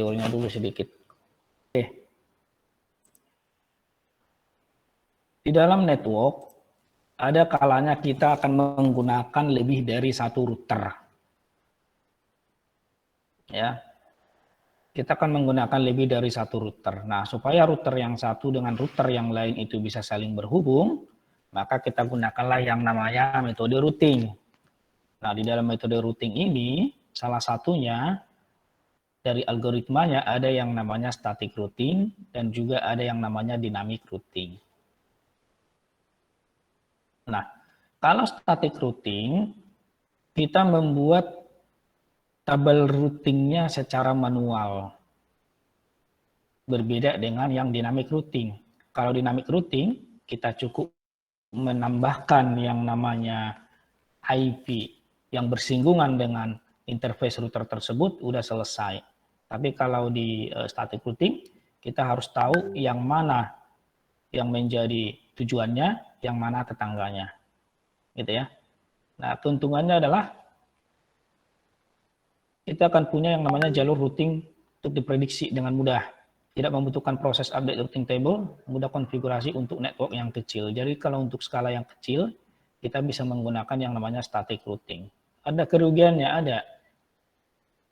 teorinya dulu sedikit. Oke. Di dalam network, ada kalanya kita akan menggunakan lebih dari satu router. Ya, kita akan menggunakan lebih dari satu router. Nah, supaya router yang satu dengan router yang lain itu bisa saling berhubung, maka kita gunakanlah yang namanya metode routing. Nah, di dalam metode routing ini, salah satunya dari algoritmanya ada yang namanya static routing dan juga ada yang namanya dynamic routing. Nah, kalau static routing, kita membuat tabel routingnya secara manual. Berbeda dengan yang dynamic routing. Kalau dynamic routing, kita cukup menambahkan yang namanya IP yang bersinggungan dengan interface router tersebut, udah selesai. Tapi kalau di static routing, kita harus tahu yang mana yang menjadi tujuannya, yang mana tetangganya. Gitu ya. Nah, keuntungannya adalah kita akan punya yang namanya jalur routing untuk diprediksi dengan mudah. Tidak membutuhkan proses update routing table, mudah konfigurasi untuk network yang kecil. Jadi kalau untuk skala yang kecil, kita bisa menggunakan yang namanya static routing. Ada kerugiannya, ada.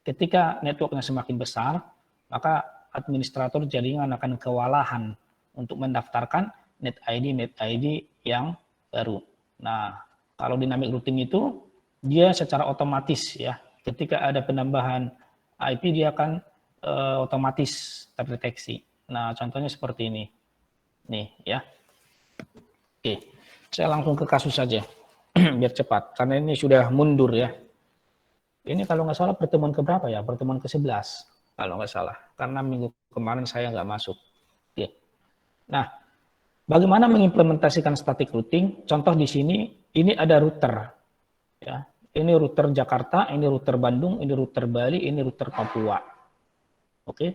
Ketika networknya semakin besar, maka administrator jaringan akan kewalahan untuk mendaftarkan net ID yang baru. Nah, kalau dynamic routing itu, dia secara otomatis ya, ketika ada penambahan IP dia akan otomatis terdeteksi. Nah, contohnya seperti ini. Nih ya. Oke, saya langsung ke kasus saja biar cepat karena ini sudah mundur ya. Ini kalau nggak salah pertemuan keberapa ya? Pertemuan ke-11 kalau nggak salah. Karena minggu kemarin saya nggak masuk. Oke. Nah, bagaimana mengimplementasikan static routing? Contoh di sini, ini ada router. Ya. Ini router Jakarta, ini router Bandung, ini router Bali, ini router Papua. Oke.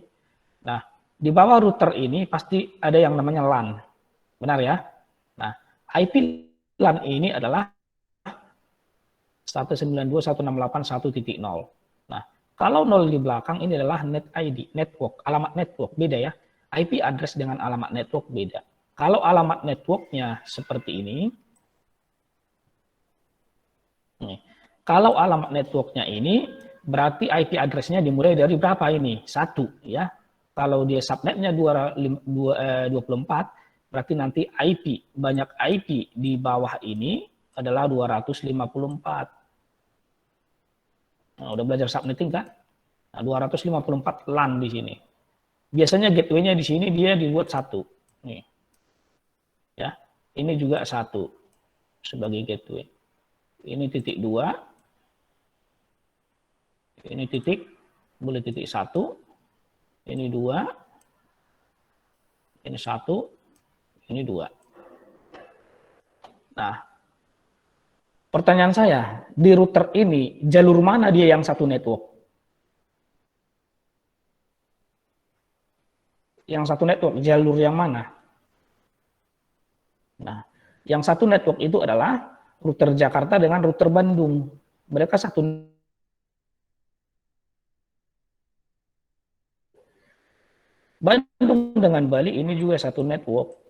Nah, di bawah router ini pasti ada yang namanya LAN. Benar ya? Nah, IP LAN ini adalah 192.168.1.0. Nah, kalau 0 di belakang ini adalah net ID, network, alamat network, beda ya. IP address dengan alamat network beda. Kalau alamat networknya seperti ini, nih. Kalau alamat networknya ini, berarti IP address-nya dimulai dari berapa ini? 1 ya. Kalau dia subnetnya 24, berarti nanti IP, banyak IP di bawah ini adalah 254. Nah, udah belajar subnetting kan? Nah, 254 LAN di sini. Biasanya gateway-nya di sini dia dibuat 1. Nih. Ya. Ini juga 1 sebagai gateway. Ini titik 2. Ini titik, boleh titik 1. Ini 2. Ini 1. Ini 2. Nah, pertanyaan saya, di router ini jalur mana dia yang satu network? Yang satu network, jalur yang mana? Nah, yang satu network itu adalah router Jakarta dengan router Bandung. Mereka satu. Bandung dengan Bali ini juga satu network.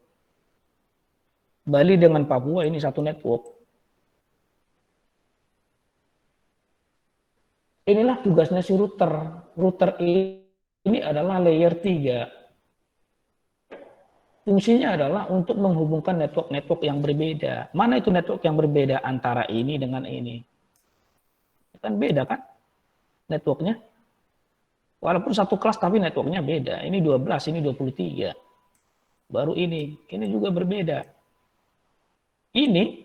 Bali dengan Papua ini satu network. Inilah tugasnya si router. Router ini adalah layer 3. Fungsinya adalah untuk menghubungkan network-network yang berbeda. Mana itu network yang berbeda antara ini dengan ini? Kan beda kan networknya? Walaupun satu kelas tapi networknya beda. Ini 12, ini 23. Baru ini juga berbeda. Ini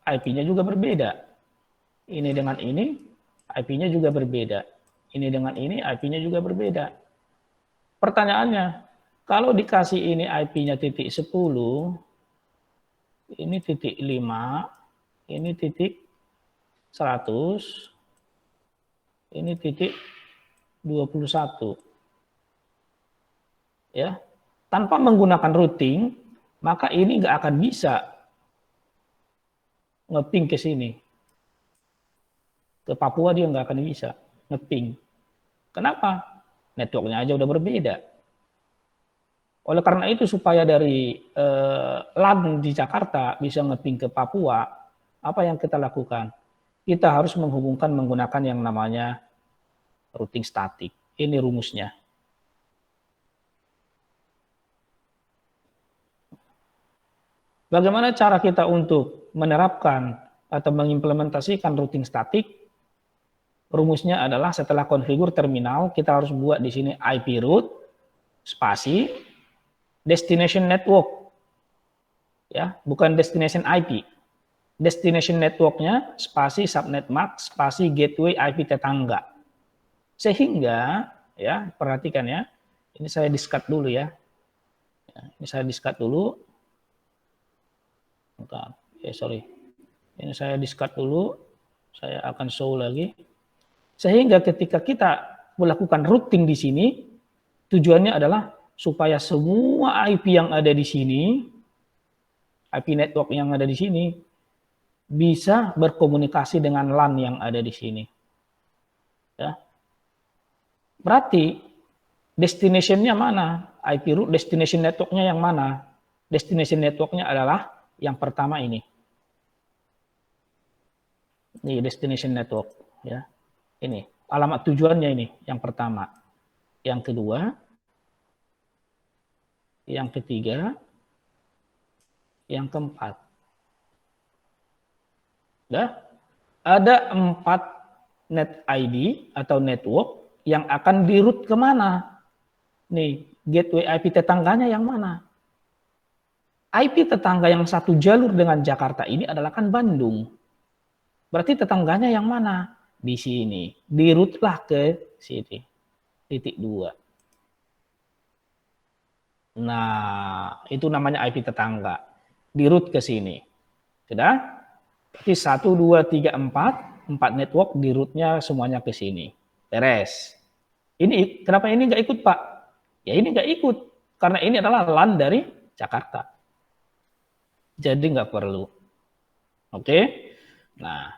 IP-nya juga berbeda. Ini dengan ini IP-nya juga berbeda. Ini dengan ini IP-nya juga berbeda. Pertanyaannya, kalau dikasih ini IP-nya titik 10, ini titik 5, ini titik 100, ini titik 21. Ya, tanpa menggunakan routing, maka ini nggak akan bisa ngeping ke sini. Ke Papua dia nggak akan bisa ngeping. Kenapa? networknya aja udah berbeda. Oleh karena itu supaya dari LAN di Jakarta bisa ngeping ke Papua, apa yang kita lakukan? Kita harus menghubungkan menggunakan yang namanya routing statik. Ini rumusnya. Bagaimana cara kita untuk menerapkan atau mengimplementasikan routing statik? Rumusnya adalah setelah konfigur terminal, kita harus buat di sini IP route, spasi, destination network. Ya, bukan destination IP. Destination networknya, spasi subnet MAC, spasi gateway IP tetangga. Sehingga, ya, perhatikan ya, ini saya diskat dulu ya. Ini saya diskat dulu. Bentar, sorry. Ini saya diskat dulu, saya akan show lagi. Sehingga ketika kita melakukan routing di sini, tujuannya adalah supaya semua IP yang ada di sini, IP network yang ada di sini, bisa berkomunikasi dengan LAN yang ada di sini. Ya. Berarti destination-nya mana? IP route destination network-nya yang mana? Destination network-nya adalah yang pertama ini. Ini destination network, ya. Ini alamat tujuannya ini yang pertama. Yang kedua, yang ketiga, yang keempat. Ya. Ada 4 net ID atau network yang akan di-route kemana? Nih, gateway IP tetangganya yang mana? IP tetangga yang satu jalur dengan Jakarta ini adalah kan Bandung. Berarti tetangganya yang mana? Di sini. Di-route lah ke sini. Titik 2. Nah, itu namanya IP tetangga. Di-route ke sini. Sudah? Berarti 1, 2, 3, 4 network di route-nya semuanya ke sini. Beres. Ini kenapa ini nggak ikut, Pak? Ya ini nggak ikut. Karena ini adalah LAN dari Jakarta. Jadi nggak perlu. Oke? Nah,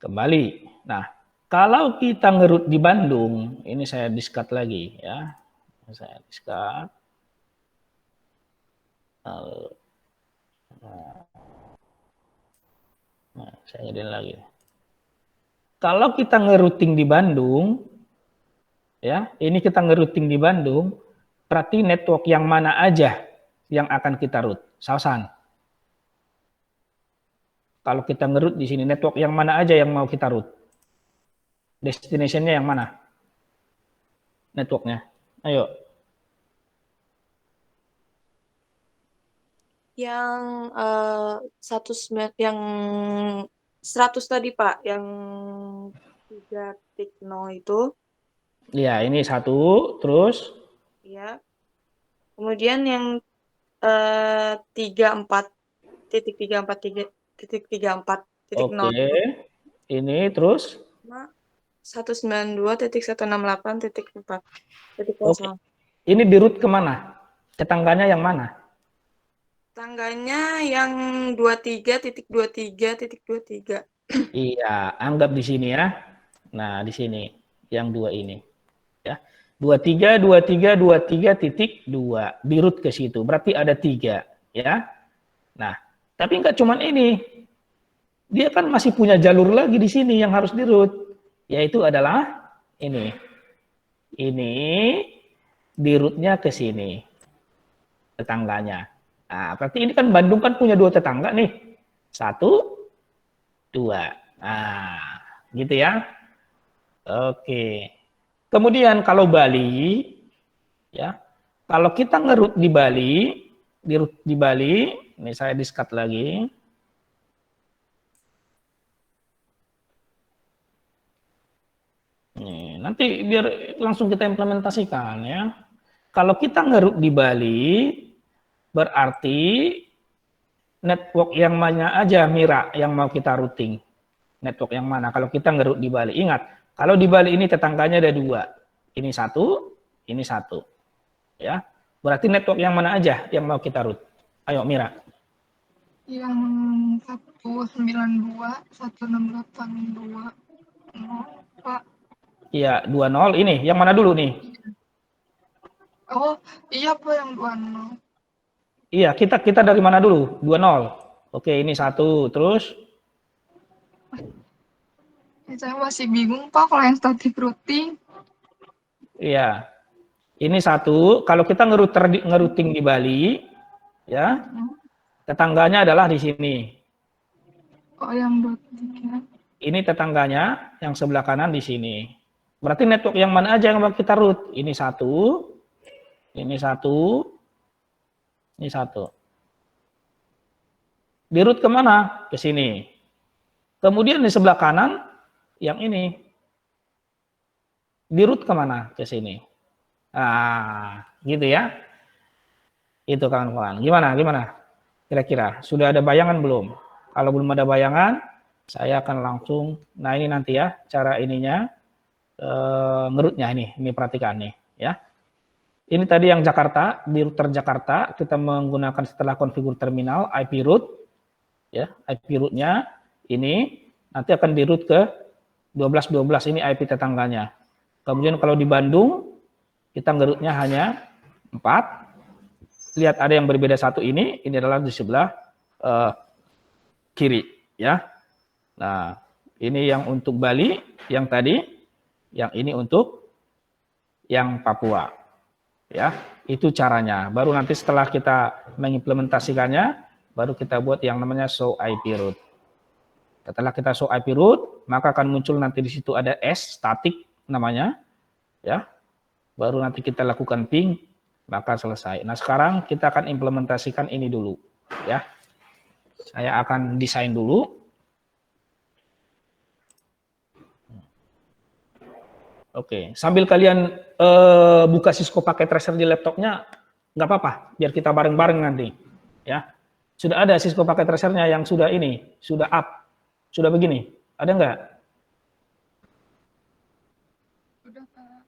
kembali. Nah, kalau kita ngerut di Bandung, ini saya diskat lagi ya. Saya diskat. Nah, saya ngedin lagi. Kalau kita ngerouting di Bandung, ya, ini kita ngerouting di Bandung, berarti network yang mana aja yang akan kita route? Sausan. Kalau kita ngeroute di sini, network yang mana aja yang mau kita route? Destination-nya yang mana? Networknya. Ayo. Yang yang 100 tadi Pak, yang 3.0 itu. Ya, ini 1, terus? Ya. Kemudian yang 34.34.0. Oke. Ini terus? 192.168.4. Oke. Ini di route kemana? Tetangganya yang mana? Tangganya yang 23.23.23. Iya, anggap di sini ya. Nah, di sini yang 2 ini. Ya. 23, 23, 23.2. Di route ke situ. Berarti ada 3. Ya. Nah, tapi nggak cuman ini. Dia kan masih punya jalur lagi di sini yang harus di route. Yaitu adalah ini. Ini di route-nya ke sini. Tetangganya. Nah, berarti ini kan Bandung kan punya 2 tetangga nih. 1, 2. Nah, gitu ya. Oke. Kemudian kalau Bali, ya, kalau kita ngerut di Bali, di Bali, ini saya diskat lagi. Nih, nanti biar langsung kita implementasikan ya. Kalau kita ngerut di Bali, berarti network yang mana aja Mira yang mau kita routing. Network yang mana? Kalau kita ngerut di Bali. Ingat, kalau di Bali ini tetangganya ada 2. Ini 1, ini 1. Ya. Berarti network yang mana aja yang mau kita route? Ayo Mira. Yang 192, 1682, Pak. Iya, 20 ini. Yang mana dulu nih? Oh, iya Pak yang 20. Iya, kita dari mana dulu? 20. Oke, ini 1. Terus Saya masih bingung Pak kalau yang static routing. iya. Ini 1. Kalau kita ngerouting di Bali, ya, tetangganya adalah di sini. Oh, yang 23. Ini tetangganya yang sebelah kanan di sini. Berarti network yang mana aja yang mau kita root? Ini 1, ini 1, ini 1. Di root kemana? Ke sini. Kemudian di sebelah kanan, yang ini. Di root kemana? Ke sini. Nah, gitu ya. Itu kawan-kawan. Gimana? Kira-kira sudah ada bayangan belum? Kalau belum ada bayangan, saya akan langsung. Nah ini nanti ya cara ininya ngerutnya ini perhatikan nih ya. Ini tadi yang Jakarta, di router Jakarta kita menggunakan setelah konfigur terminal IP root ya, IP rootnya ini nanti akan di root ke 1212 ini IP tetangganya. Kemudian kalau di Bandung kita ngerutnya hanya 4. Lihat ada yang berbeda satu ini adalah di sebelah kiri ya. Nah, ini yang untuk Bali, yang tadi, yang ini untuk yang Papua. Ya, itu caranya. Baru nanti setelah kita mengimplementasikannya, baru kita buat yang namanya show IP route. Setelah kita show IP route, maka akan muncul nanti di situ ada S static namanya, ya. Baru nanti kita lakukan ping, maka selesai. Nah, sekarang kita akan implementasikan ini dulu, ya. Saya akan desain dulu. Oke, sambil kalian buka Cisco pakai tracer di laptopnya, nggak apa-apa, biar kita bareng-bareng nanti, ya. Sudah ada Cisco pakai tracernya yang sudah ini, sudah up, sudah begini, ada nggak? Sudah Pak.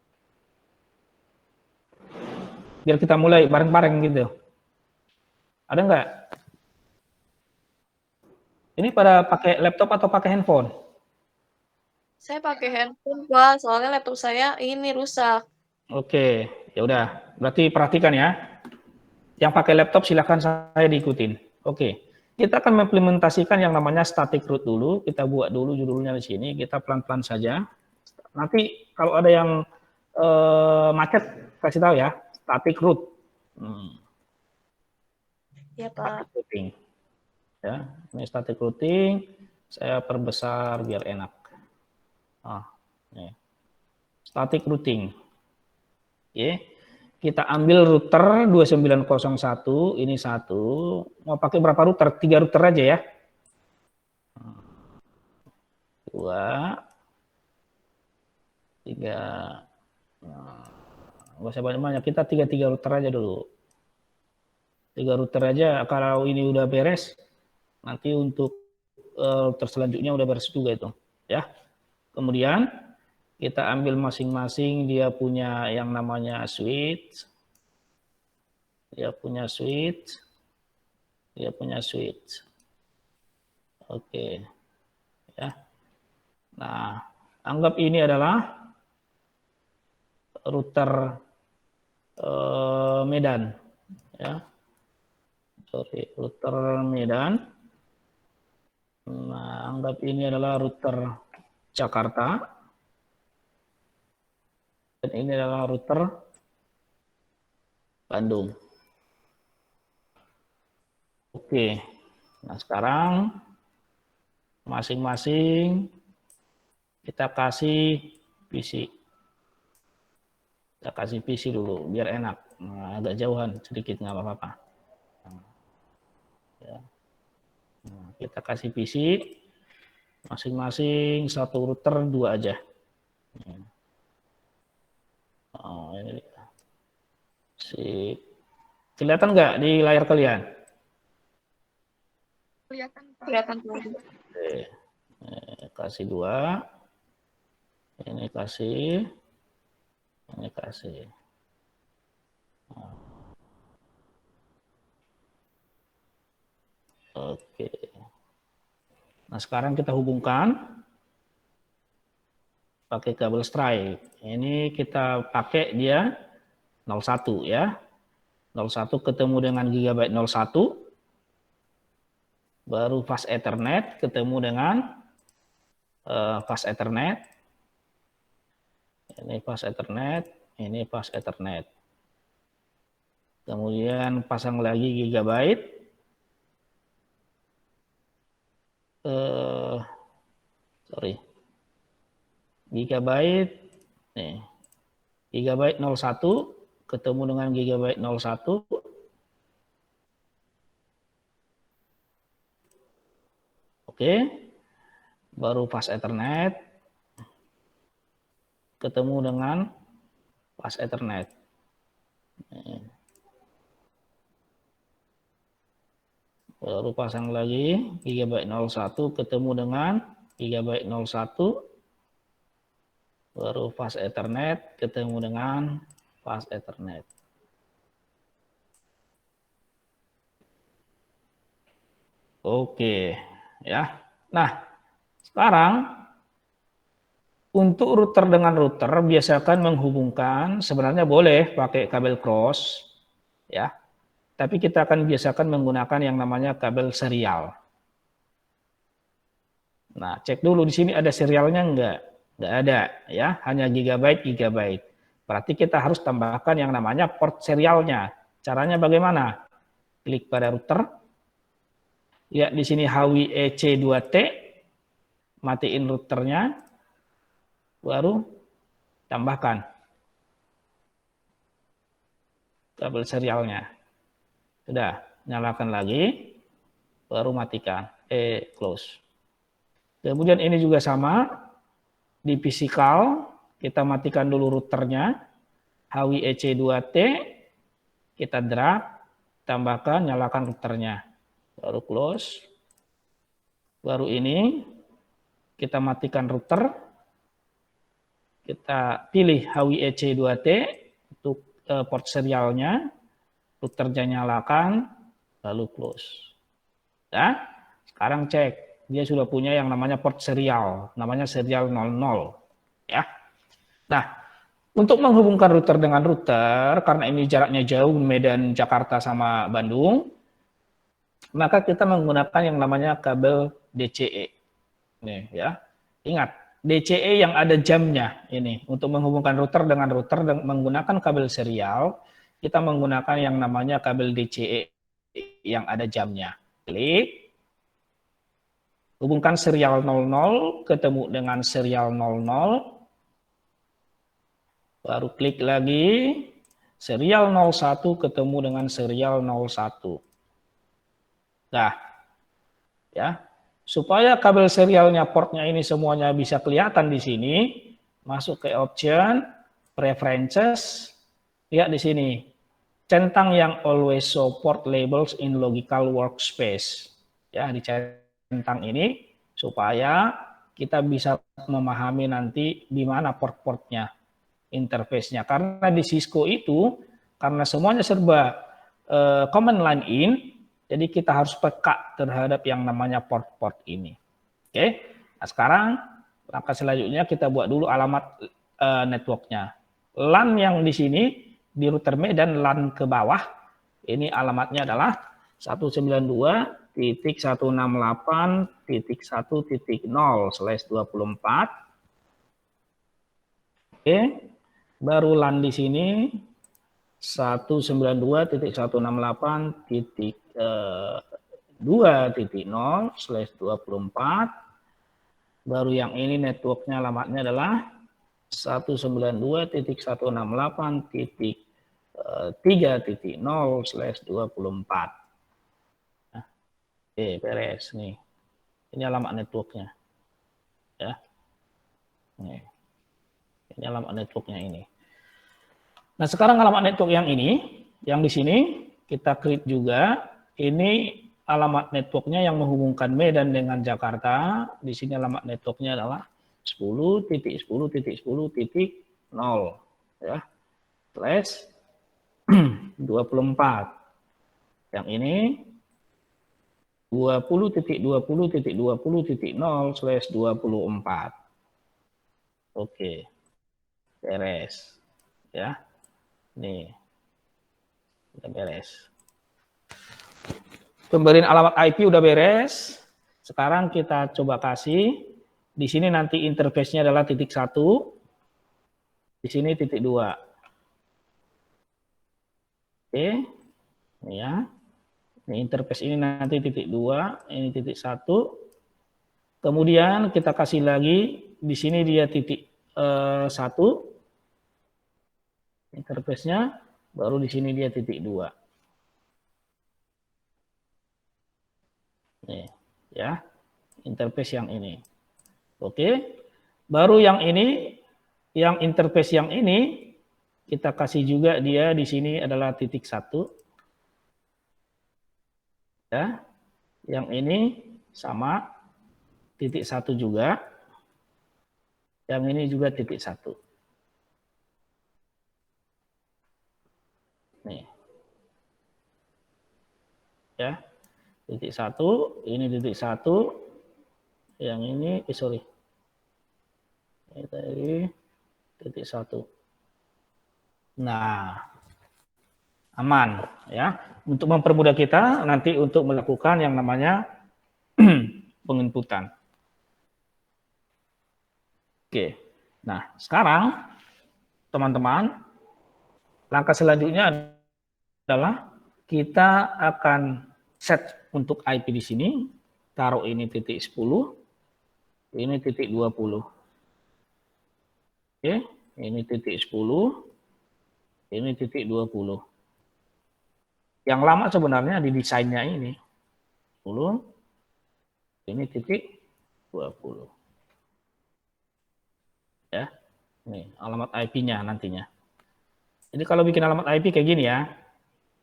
Biar kita mulai bareng-bareng gitu. Ada nggak? Ini pada pakai laptop atau pakai handphone? Saya pakai handphone, Pak. Soalnya laptop saya ini rusak. Oke, ya udah. Berarti perhatikan ya. Yang pakai laptop silahkan saya diikutin. Oke, kita akan mengimplementasikan yang namanya static root dulu. Kita buat dulu judulnya di sini. Kita pelan-pelan saja. Nanti kalau ada yang macet, kasih tahu ya. Static root. Ya, Static Pak. routing. Ya, ini static routing. Saya perbesar biar enak. Nih. Static routing. Oke. Kita ambil router 2901, ini 1. Mau pakai berapa router? 3 router aja ya. 2, 3. Nah, nggak usah banyak-banyak, kita 3 router aja dulu. 3 router aja, kalau ini udah beres, nanti untuk router selanjutnya udah beres juga itu. Ya. Kemudian kita ambil masing-masing dia punya yang namanya switch. Dia punya switch. Dia punya switch. Oke. Ya. Nah, anggap ini adalah router Medan. Ya. Sorry, router Medan. Nah, anggap ini adalah router Jakarta. Dan ini adalah router Bandung. Oke. Nah, sekarang masing-masing kita kasih PC. Kita kasih PC dulu biar enak. Nah, agak jauhan sedikit nggak apa-apa. Ya. Nah, kita kasih PC masing-masing satu router 2 aja. Oh, ini sip. Kelihatan nggak di layar kalian? Kelihatan Pak. Kelihatan, Pak. Oke. Kasih 2. Ini kasih. Ini kasih. Oke. Nah, sekarang kita hubungkan. pakai kabel strike. Ini kita pakai dia 01 ya. 01 ketemu dengan Gigabyte 01. Baru fast Ethernet ketemu dengan fast Ethernet. Ini fast Ethernet, ini fast Ethernet. Kemudian pasang lagi Gigabyte. Gigabyte nih. Gigabyte 01 ketemu dengan Gigabyte 01. Oke. Baru fast Ethernet ketemu dengan fast Ethernet. Baru pasang lagi Gigabyte 01 ketemu dengan Gigabyte 01. Baru fast Ethernet ketemu dengan fast Ethernet. Oke, ya. Nah, sekarang untuk router dengan router biasakan menghubungkan, sebenarnya boleh pakai kabel cross, ya. Tapi kita akan biasakan menggunakan yang namanya kabel serial. Nah, cek dulu di sini ada serialnya enggak? Enggak ada, ya. Hanya gigabyte. Berarti kita harus tambahkan yang namanya port serialnya. Caranya bagaimana? Klik pada router. Lihat di sini HWEC2T. Matiin routernya. Baru tambahkan kabel serialnya. Sudah, nyalakan lagi, baru matikan, close. Kemudian ini juga sama, di physical, kita matikan dulu routernya, HWEC2T, kita drag, tambahkan, nyalakan routernya, baru close. Baru ini, kita matikan router, kita pilih HWEC2T, untuk port serialnya, routernya nyalakan, lalu close. Ya, sekarang cek, dia sudah punya yang namanya port serial, namanya serial 00. Ya. Nah, untuk menghubungkan router dengan router, karena ini jaraknya jauh, Medan, Jakarta sama Bandung, maka kita menggunakan yang namanya kabel DCE. Nih, ya. Ingat, DCE yang ada jamnya ini untuk menghubungkan router dengan router menggunakan kabel serial. Kita menggunakan yang namanya kabel DCE yang ada jamnya. Klik. Hubungkan serial 00 ketemu dengan serial 00. Baru klik lagi. Serial 01 ketemu dengan serial 01. Nah, ya. Supaya kabel serialnya, portnya ini semuanya bisa kelihatan di sini, masuk ke option, preferences, lihat di sini, centang yang always show port labels in logical workspace. Ya, di centang ini supaya kita bisa memahami nanti di mana port-portnya, interface-nya. Karena di Cisco itu, karena semuanya serba command line in, jadi kita harus peka terhadap yang namanya port-port ini. Oke, nah sekarang langkah selanjutnya kita buat dulu alamat networknya. LAN yang di sini, di router Medan, LAN ke bawah, ini alamatnya adalah 192.168.1.0/24. Oke, baru LAN di sini 192.168.2.0/24. Baru yang ini networknya alamatnya adalah 192.168.3.0/24. Nah, oke, beres nih. Ini alamat networknya. Ya. Nih. Ini alamat networknya ini. Nah, sekarang alamat network yang ini, yang di sini kita klik juga. Ini alamat networknya yang menghubungkan Medan dengan Jakarta. Di sini alamat networknya adalah 10.10.10.0 ya. /24. Yang ini 20.20.20.0/24. Oke. Beres. Ya. Nih. Udah beres. Pemberian alamat IP udah beres. Sekarang kita coba kasih. Di sini nanti interface-nya adalah titik 1. Di sini titik 2. Oke. Ini ya. Ini interface ini nanti titik 2, ini titik 1. Kemudian kita kasih lagi, di sini dia titik 1. Interface-nya, baru di sini dia titik 2. Nih, ya. Interface yang ini. Oke. Baru yang ini, yang interface yang ini, kita kasih juga dia di sini adalah titik 1. Ya, yang ini sama titik 1 juga, yang ini juga titik 1. Nih, ya, titik 1, ini titik 1, yang ini, sorry, ini tadi titik 1. Nah, aman, ya. Untuk mempermudah kita nanti untuk melakukan yang namanya penginputan. Oke, nah sekarang teman-teman, langkah selanjutnya adalah kita akan set untuk IP di sini, taruh ini titik 10, ini titik 20. Oke, ini titik 10, ini titik 20. Yang lama sebenarnya di desainnya ini 10, ini titik 20. Ya, nih alamat IP-nya nantinya. Jadi kalau bikin alamat IP kayak gini ya,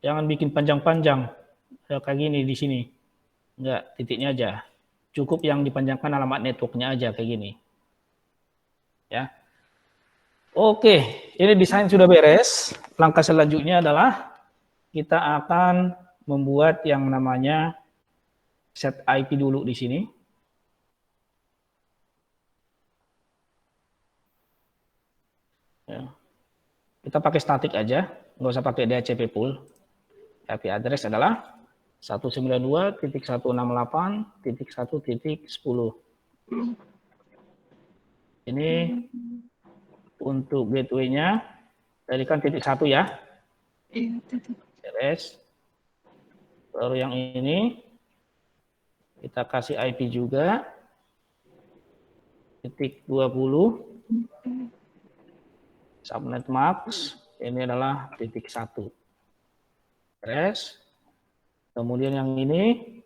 jangan bikin panjang-panjang kayak gini di sini. Enggak, titiknya aja. Cukup yang dipanjangkan alamat networknya aja kayak gini. Ya. Oke, ini desain sudah beres. Langkah selanjutnya adalah kita akan membuat yang namanya set IP dulu di sini. Ya. Kita pakai statik aja, nggak usah pakai DHCP pool. IP address adalah 192.168.1.10. Ini untuk gateway-nya, tadi kan titik 1 ya. Iya, titik. Beres. Baru yang ini kita kasih IP juga titik 20 subnet max, ini adalah titik 1. Beres. Kemudian yang ini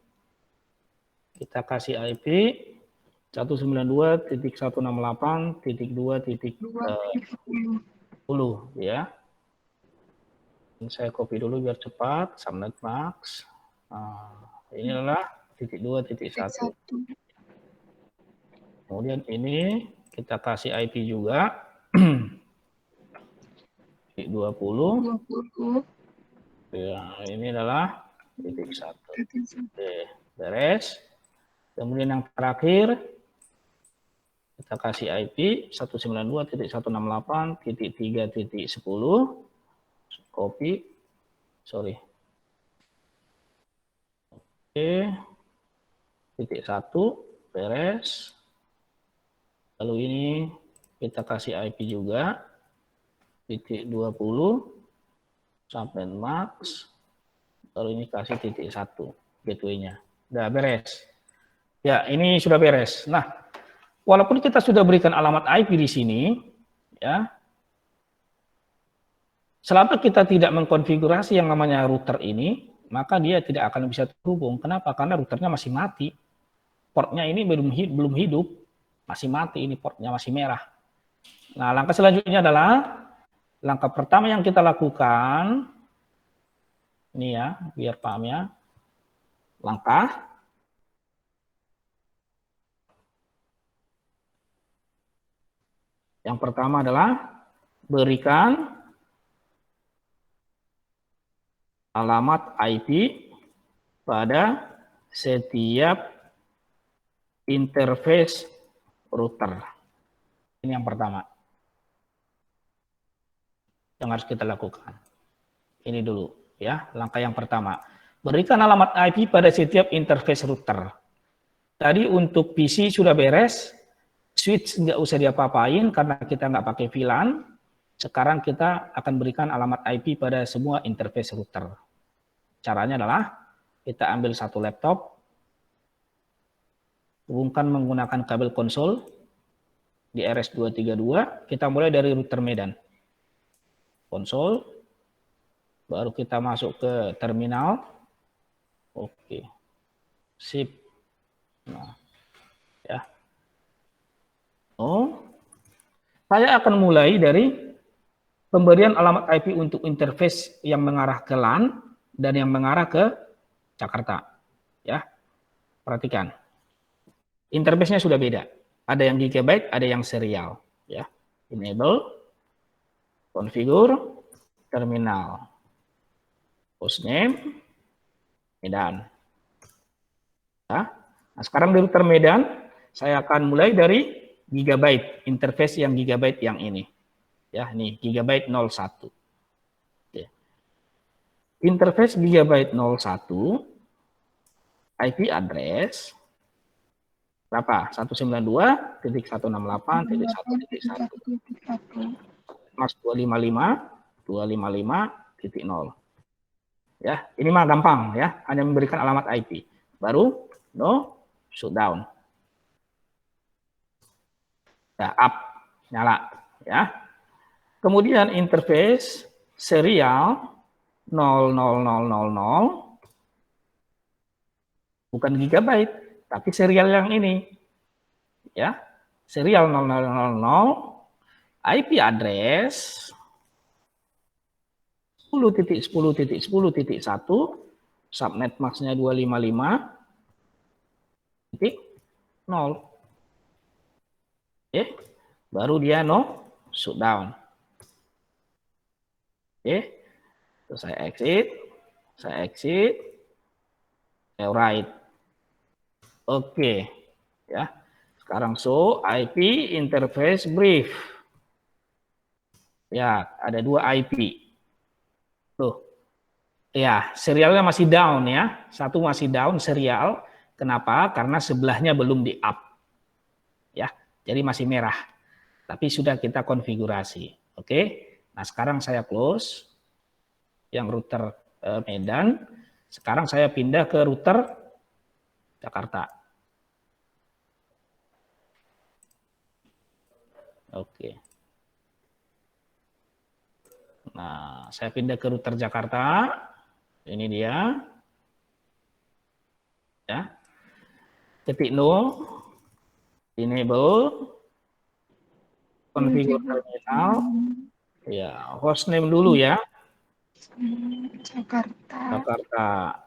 kita kasih IP 192.168.2.10 ya. Ini saya copy dulu biar cepat, subnet max. Nah, ini adalah titik 2.1. Kemudian ini kita kasih IP juga titik 20. Ya, ini adalah titik 1. Oke, beres. Kemudian yang terakhir kita kasih IP 192.168.3.10. Copy. Sorry. Oke. Titik 1 beres. Lalu ini kita kasih IP juga titik 20 subnet max. Lalu ini kasih titik 1 gateway-nya. Udah beres. Ya, ini sudah beres. Nah, walaupun kita sudah berikan alamat IP di sini, ya, selama kita tidak mengkonfigurasi yang namanya router ini, maka dia tidak akan bisa terhubung. Kenapa? Karena routernya masih mati. Portnya ini belum hidup, masih mati, ini portnya masih merah. Nah, langkah selanjutnya adalah, langkah pertama yang kita lakukan, ini ya, biar paham ya, langkah yang pertama adalah berikan alamat IP pada setiap interface router. Ini yang pertama yang harus kita lakukan. Ini dulu ya, langkah yang pertama. Berikan alamat IP pada setiap interface router. Tadi untuk PC sudah beres, switch nggak usah diapa-apain karena kita nggak pakai VLAN. Sekarang kita akan berikan alamat IP pada semua interface router. Caranya adalah kita ambil satu laptop, hubungkan menggunakan kabel konsol di RS232. Kita mulai dari router Medan. Konsol, baru kita masuk ke terminal. Oke, sip. Nah, ya. Saya akan mulai dari pemberian alamat IP untuk interface yang mengarah ke LAN dan yang mengarah ke Jakarta. Ya, perhatikan. Interface-nya sudah beda. Ada yang gigabyte, ada yang serial. Ya, enable, configure, terminal, hostname, Medan. Ya. Nah, sekarang di router Medan, saya akan mulai dari gigabyte, interface yang gigabyte yang ini. Ya, ini gigabyte 01. Oke. Interface gigabyte 01, IP address berapa? 192.168.1.1 mas 255.255.0. Ya, ini mah gampang ya, hanya memberikan alamat IP. Baru no shutdown. Ya, up, nyala ya. Kemudian interface serial 00000 bukan gigabyte, tapi serial yang ini. Ya. Serial 0000 IP address 10.10.10.1 subnet max-nya 255.0. Oke, baru dia no shutdown. Oke, terus saya exit, saya write. Oke, ya. Sekarang show IP interface brief. Ya, ada 2 IP. Tuh. Ya, serialnya masih down ya. Satu masih down serial. Kenapa? Karena sebelahnya belum di up. Ya, jadi masih merah. Tapi sudah kita konfigurasi. Oke. Nah, sekarang saya close yang router Medan. Sekarang saya pindah ke router Jakarta. Oke. Nah, saya pindah ke router Jakarta. Ini dia. Ya. Ketik no. Enable. Configure terminal. Ya, hostname dulu ya. Jakarta.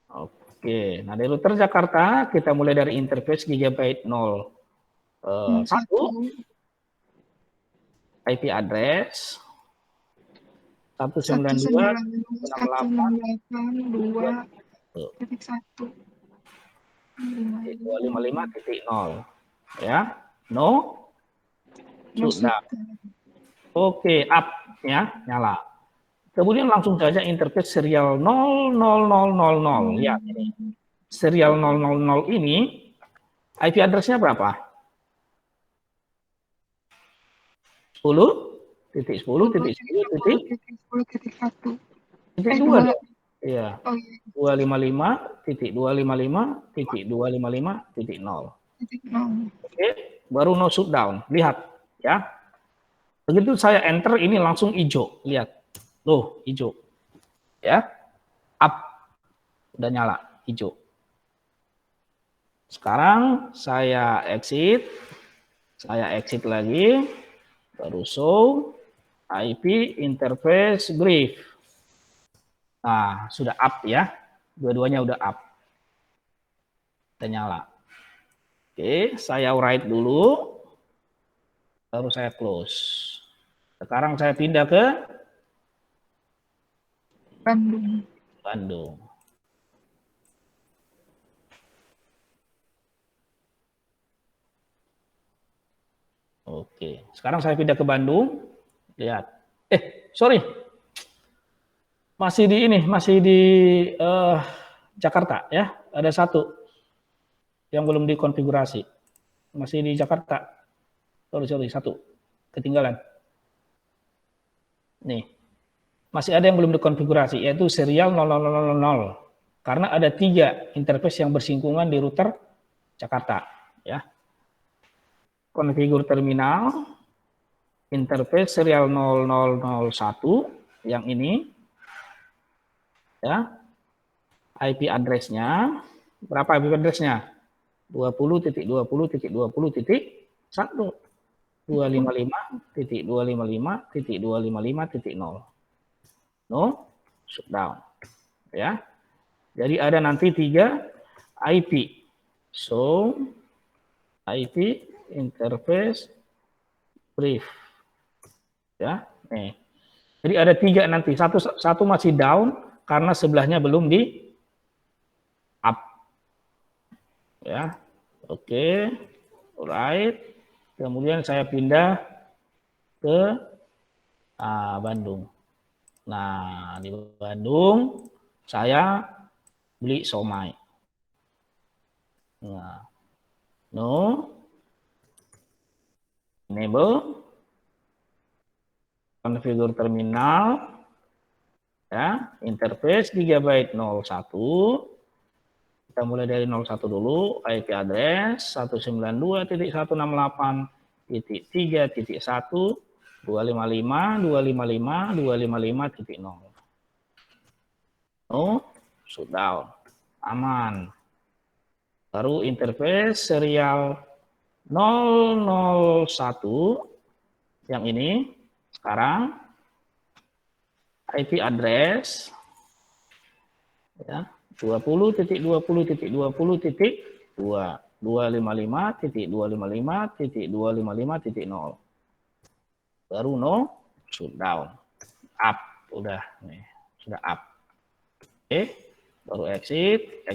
Oke. Nah, dari router Jakarta kita mulai dari interface gigabyte 01. IP address 192.255.1.0 ya. No shutdown. Oke, up ya, nyala. Kemudian langsung saja interface serial 00000. Lihat ini. Serial 000 ini IP address-nya berapa? 10.10.10.1.2. Iya. 255.255.255.0. Oke, baru no shutdown. Lihat ya. Begitu saya enter ini langsung hijau. Lihat. Tuh, hijau. Ya. Up. Udah nyala, hijau. Sekarang saya exit. Saya exit lagi. Baru show IP interface brief. Nah, sudah up ya. Dua-duanya udah up. Kita nyala. Oke, saya write dulu. Baru saya close. Sekarang saya pindah ke Bandung. Oke, sekarang saya pindah ke Bandung. Lihat. Sorry. Masih di Jakarta ya. Ada satu yang belum dikonfigurasi. Masih di Jakarta. Sorry, satu. Ketinggalan. Nih. Masih ada yang belum dikonfigurasi, yaitu serial 0000. Karena ada 3 interface yang bersinggungan di router Jakarta. Ya. Konfigur terminal, interface serial 0001, yang ini. Ya. IP address-nya, berapa IP address-nya? 20.20.20.1, 255.255.255.0. No shutdown. Ya. Jadi ada nanti 3 IP. So, IP interface brief. Ya, nih. Jadi ada 3 nanti. Satu masih down karena sebelahnya belum di up. Ya. Oke. Alright. Kemudian saya pindah ke Bandung. Nah, di Bandung saya beli somai. Nah, no, enable, konfigur terminal, ya, interface GB 01. Kita mulai dari 01 dulu, IP address 192.168.3.1, 255.255.255.0. No, shutdown, aman. Baru interface serial 001 yang ini sekarang IP address ya 20.20.20.2 255.255.255.0 baru no shutdown up udah nih sudah up. Oke, baru exit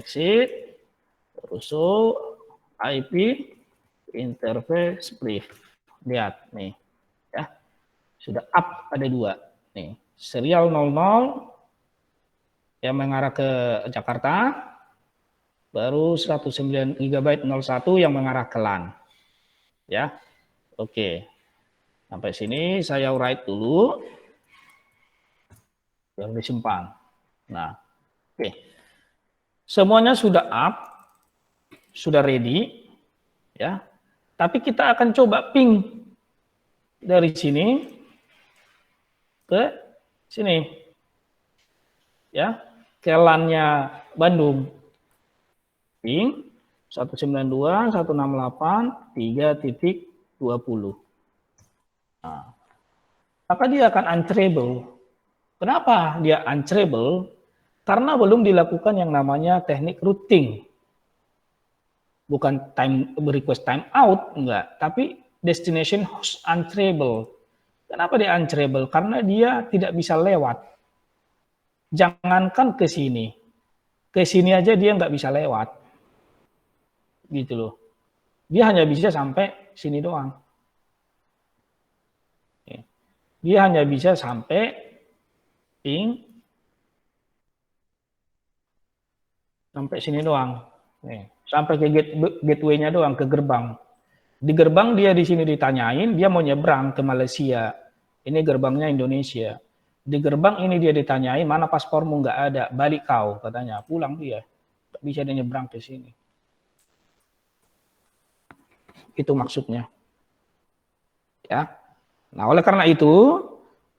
terus show IP interface brief. Lihat nih ya. Sudah up ada 2 nih. Serial 00 yang mengarah ke Jakarta, baru 109 GB 01 yang mengarah ke LAN. Ya. Oke. Sampai sini saya write dulu. Yang disimpan. Nah, oke. Semuanya sudah up, sudah ready, ya. Tapi kita akan coba ping dari sini ke sini, ya, ke LAN-nya Bandung. Ping 192.168.3.20. Nah, maka dia akan untraceable. Kenapa dia untraceable? Karena belum dilakukan yang namanya teknik routing. Bukan request time out, enggak. Tapi destination host untraceable. Kenapa dia untraceable? Karena dia tidak bisa lewat. Jangankan ke sini. Ke sini aja dia nggak bisa lewat. Gitu loh. Dia hanya bisa sampai sini doang. Dia hanya bisa sampai ping sampai sini doang. Nih, sampai ke gateway-nya doang, ke gerbang. Di gerbang dia di sini ditanyain, dia mau nyebrang ke Malaysia. Ini gerbangnya Indonesia. Di gerbang ini dia ditanyain, mana paspormu nggak ada, balik kau katanya, pulang dia. Nggak bisa dia nyebrang ke sini. Itu maksudnya. Ya. Nah, oleh karena itu,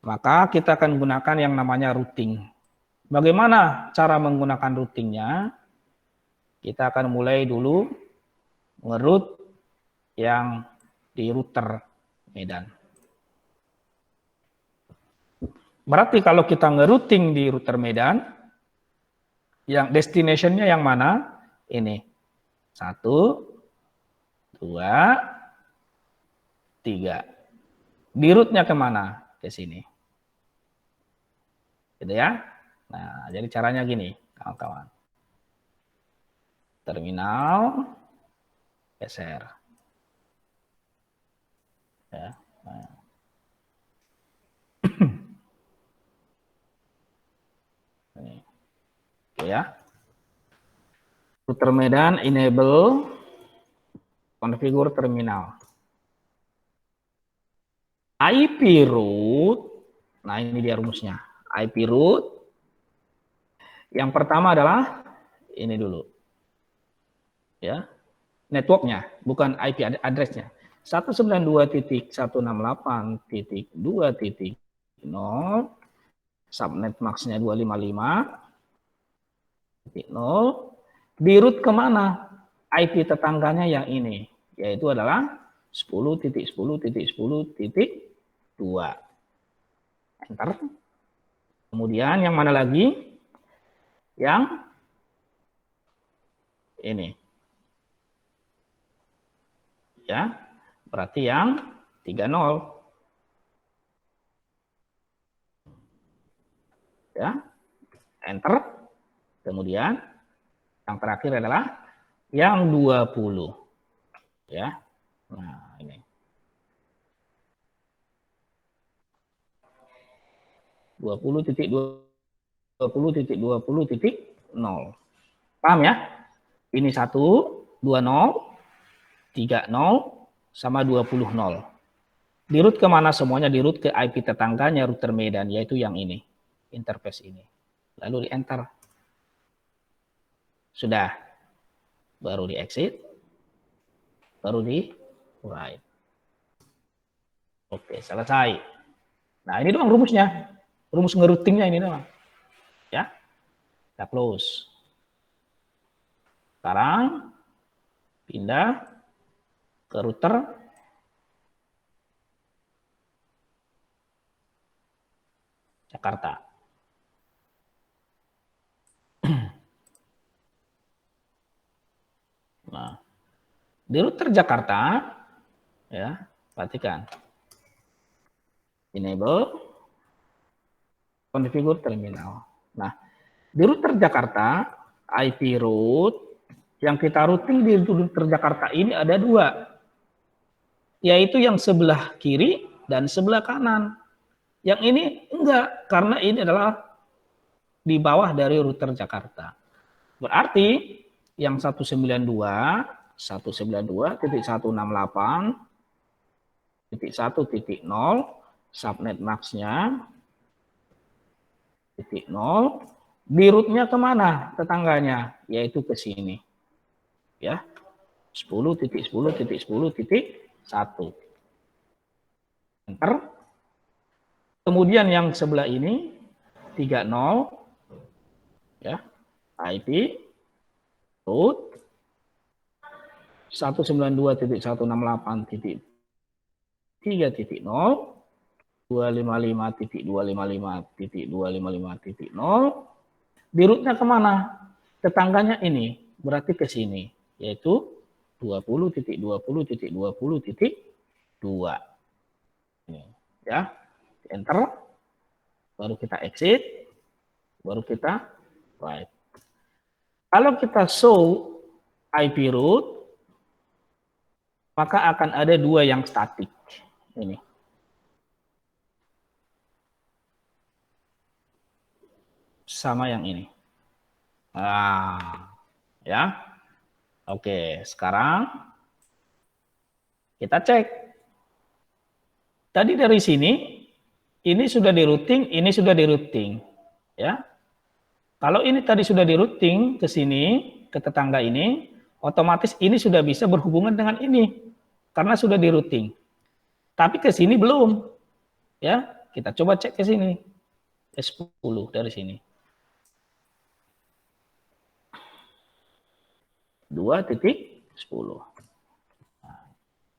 maka kita akan gunakan yang namanya routing. Bagaimana cara menggunakan routingnya? Kita akan mulai dulu nge-route yang di router Medan. Berarti kalau kita nge-routing di router Medan, yang destination-nya yang mana? Ini. 1, 2, 3. Di route-nya kemana? Ke sini. Gitu ya. Nah, jadi caranya gini, kawan-kawan. Terminal, geser. Ya. Nah. Ini. Oke ya. Router Medan enable configure terminal. IP root, nah ini dia rumusnya. IP root, yang pertama adalah ini dulu. Ya, networknya, bukan IP addressnya. 192.168.2.0, subnet max-nya 255.0, di root kemana? IP tetangganya yang ini, yaitu adalah 10.10.10.2. Enter. Kemudian yang mana lagi? Yang ini. Ya, berarti yang 30. Ya, enter. Kemudian yang terakhir adalah yang 20. Ya. Nah, ini. 20.20.20.0. Paham ya? Ini 1, 20, 30 sama 20 0. Di root kemana semuanya? Di root ke IP tetangganya router Medan, yaitu yang ini, interface ini. Lalu di enter. Sudah. Baru di exit. Baru di write. Oke, selesai. Nah, ini doang rumusnya. Rumus ngeroutingnya ini doang. Ya. Kita close. Sekarang pindah ke router Jakarta. Nah, di router Jakarta, ya, perhatikan. Enable, configure terminal. Nah, di router Jakarta, IP root, yang kita routing di router Jakarta ini ada 2. Yaitu yang sebelah kiri dan sebelah kanan. Yang ini enggak, karena ini adalah di bawah dari router Jakarta. Berarti yang 192.168.1.0 subnet max-nya 0, di root-nya kemana tetangganya? Yaitu ke sini. Ya, 10.10.10.1. Enter. Kemudian yang sebelah ini 30, ya, IP root 192.168.3.0, 255.255.255.0. Di rootnya kemana? Tetangganya ini, berarti ke sini, yaitu 20.20.20.2. Ini, ya. Enter. Baru kita exit. Baru kita write. Kalau kita show IP root, maka akan ada 2 yang statik. Ini. Sama yang ini. Nah, ya. Oke, sekarang kita cek. Tadi dari sini, ini sudah di routing, ini sudah di routing. Ya. Kalau ini tadi sudah di routing ke sini, ke tetangga ini, otomatis ini sudah bisa berhubungan dengan ini. Karena sudah di routing. Tapi ke sini belum. Ya, kita coba cek ke sini. S10 dari sini. 2.10.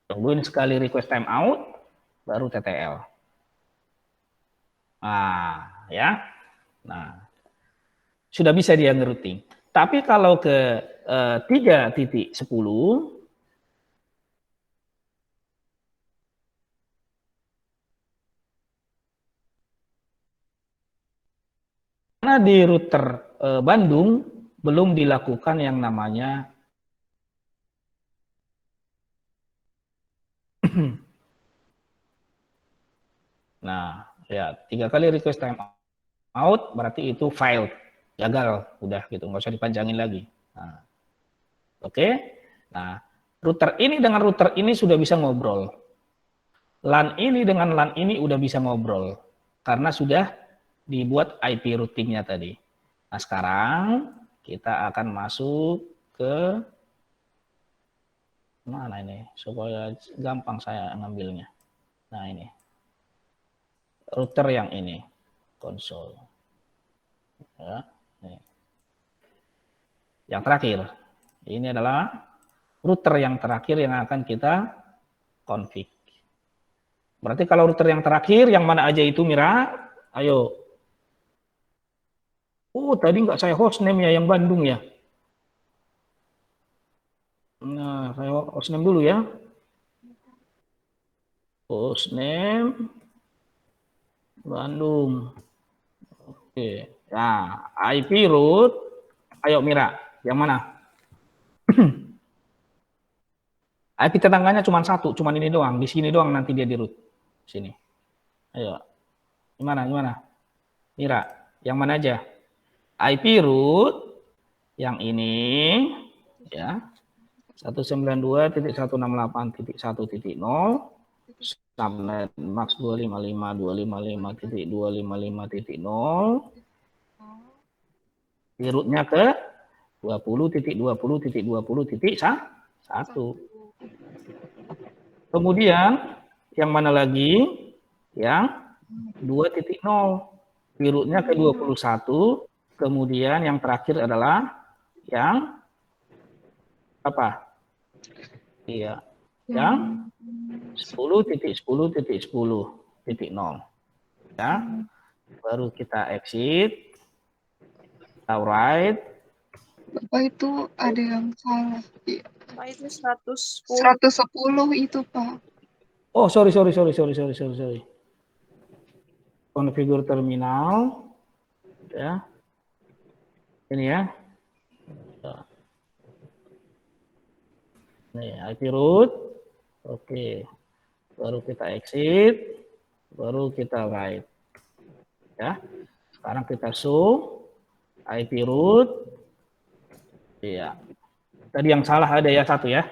Tungguin sekali request timeout, baru TTL. Nah, ya. Nah, sudah bisa dia ngerouting. Tapi kalau ke 3.10, karena di router Bandung belum dilakukan yang namanya Nah, ya 3 kali request time out berarti itu failed, gagal, udah gitu, nggak usah dipanjangin lagi. Nah, oke. Nah, router ini dengan router ini sudah bisa ngobrol. LAN ini dengan LAN ini udah bisa ngobrol karena sudah dibuat IP routingnya tadi. Nah, sekarang kita akan masuk ke mana ini supaya gampang saya ngambilnya. Nah, ini router yang ini, konsol. Ya, nih. Yang terakhir, ini adalah router yang terakhir yang akan kita config. Berarti kalau router yang terakhir, yang mana aja itu Mira? Ayo. Oh, tadi nggak saya hostname ya, yang Bandung ya. Nah, saya hostname dulu ya. Hostname Bandung. Oke. Nah, IP root. Ayo Mira, yang mana? IP tetangganya cuma satu, cuma ini doang. Di sini doang nanti dia di root. Sini. Ayo. Gimana? Mira, yang mana aja? IP root yang ini ya. 192.168.1.0 subnet max 255.255.255.0 di rootnya ke 20.20.20.1. Kemudian yang mana lagi? Yang 2.0 di rootnya ke 21. Kemudian yang terakhir adalah yang apa? Iya, yang 10.10.10.0 ya. Baru kita exit, kita write. Bapak itu ada yang salah. Pak itu 110. 110 itu, Pak. Oh, sorry. Configure terminal ya. Ini ya. Nih, IP root. Oke. Baru kita exit, baru kita write. Ya. Sekarang kita show IP root. Iya. Tadi yang salah ada ya satu ya.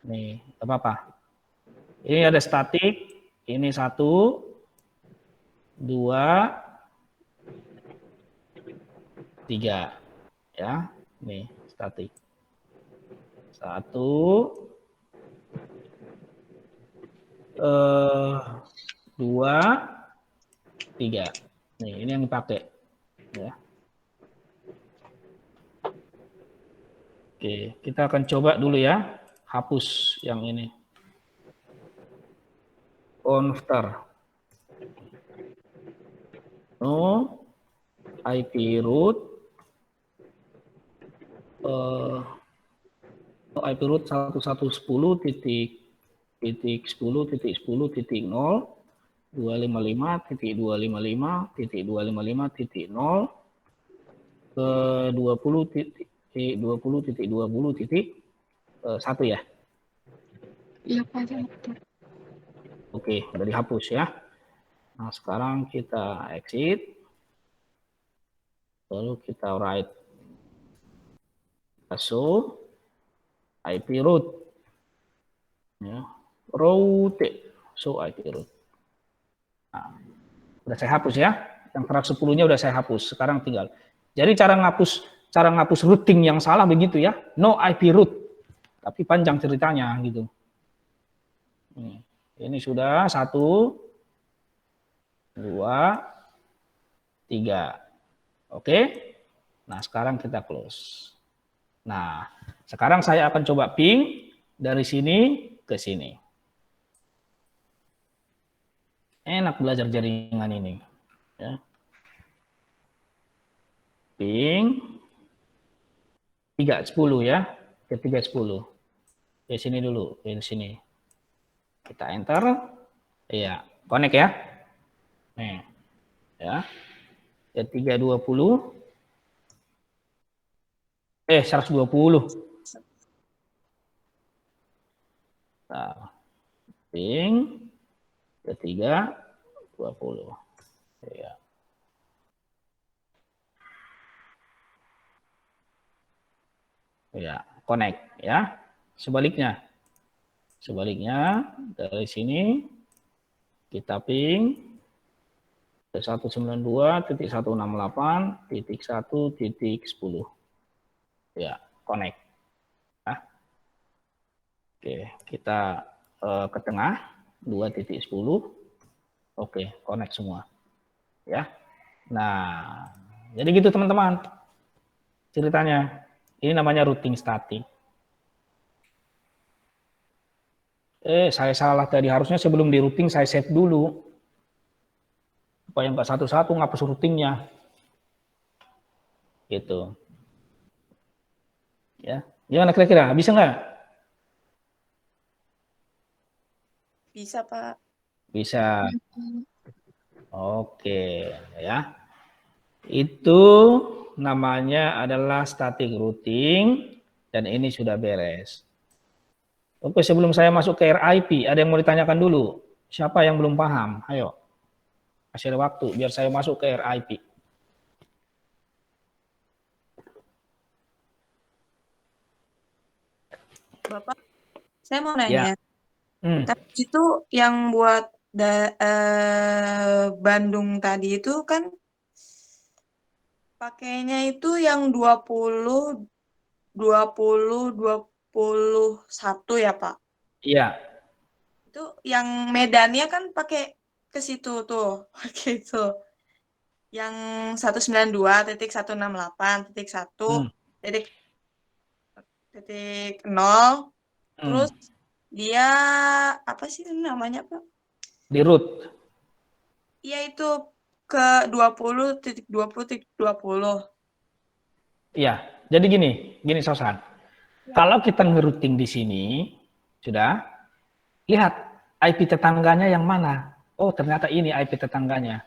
Nih, apa-apa. Ini ada static, ini 1, 2, 3. Ya. Nih, static. 1, 2, 3. Nih, ini yang dipakai. Ya. Oke, kita akan coba dulu ya. Hapus yang ini. Converter. No IP root. IP root 1110.10.10.0 255.255.255.0 ke 20.20.20.1 ya. Iya, Pak. Betul. Oke, udah dihapus ya. Nah, sekarang kita exit. Lalu kita write. So, IP root. Ya. Root. So, IP root. Nah, udah saya hapus ya. Yang 110-nya udah saya hapus. Sekarang tinggal. Jadi cara ngapus routing yang salah begitu ya. No IP root. Tapi panjang ceritanya gitu. Ini sudah 1, 2, 3. Oke. Nah, sekarang kita close. Nah, sekarang saya akan coba ping dari sini ke sini. Enak belajar jaringan ini. Ya. Ping 310 ya. Ke 310. Di sini dulu, di sini. Kita enter. Iya, connect ya. Nih. Ya. Ke 320. 120. Nah, ping ke 320. 20. Ya. Ya, connect ya. Sebaliknya dari sini kita ping ke 192.168.1.10. Ya, connect. Nah, oke, kita ke tengah 2.10. Oke, connect semua. Ya. Nah, jadi gitu teman-teman. Ceritanya. Ini namanya routing static. Saya salah tadi. Harusnya sebelum di routing saya save dulu. Supaya nggak satu-satu ngapus routingnya. Gitu. Ya. Gimana kira-kira? Bisa nggak? Bisa, Pak. Bisa. Oke. Ya. Itu namanya adalah static routing. Dan ini sudah beres. Oke, sebelum saya masuk ke RIP, ada yang mau ditanyakan dulu? Siapa yang belum paham? Ayo. Masih ada waktu biar saya masuk ke RIP. Bapak, saya mau Ya. nanya. Tapi itu yang buat Bandung tadi itu kan pakainya itu yang 20, 21 ya, Pak? Iya. Itu yang Medannya kan pakai ke situ tuh, pakai itu. Yang 192.168.1 titik 0, terus dia apa sih namanya, Pak? Di root. Iya itu ke 20.20.20. Iya. Jadi gini Sosan. Kalau kita ngerouting di sini, sudah, lihat IP tetangganya yang mana. Oh, ternyata ini IP tetangganya.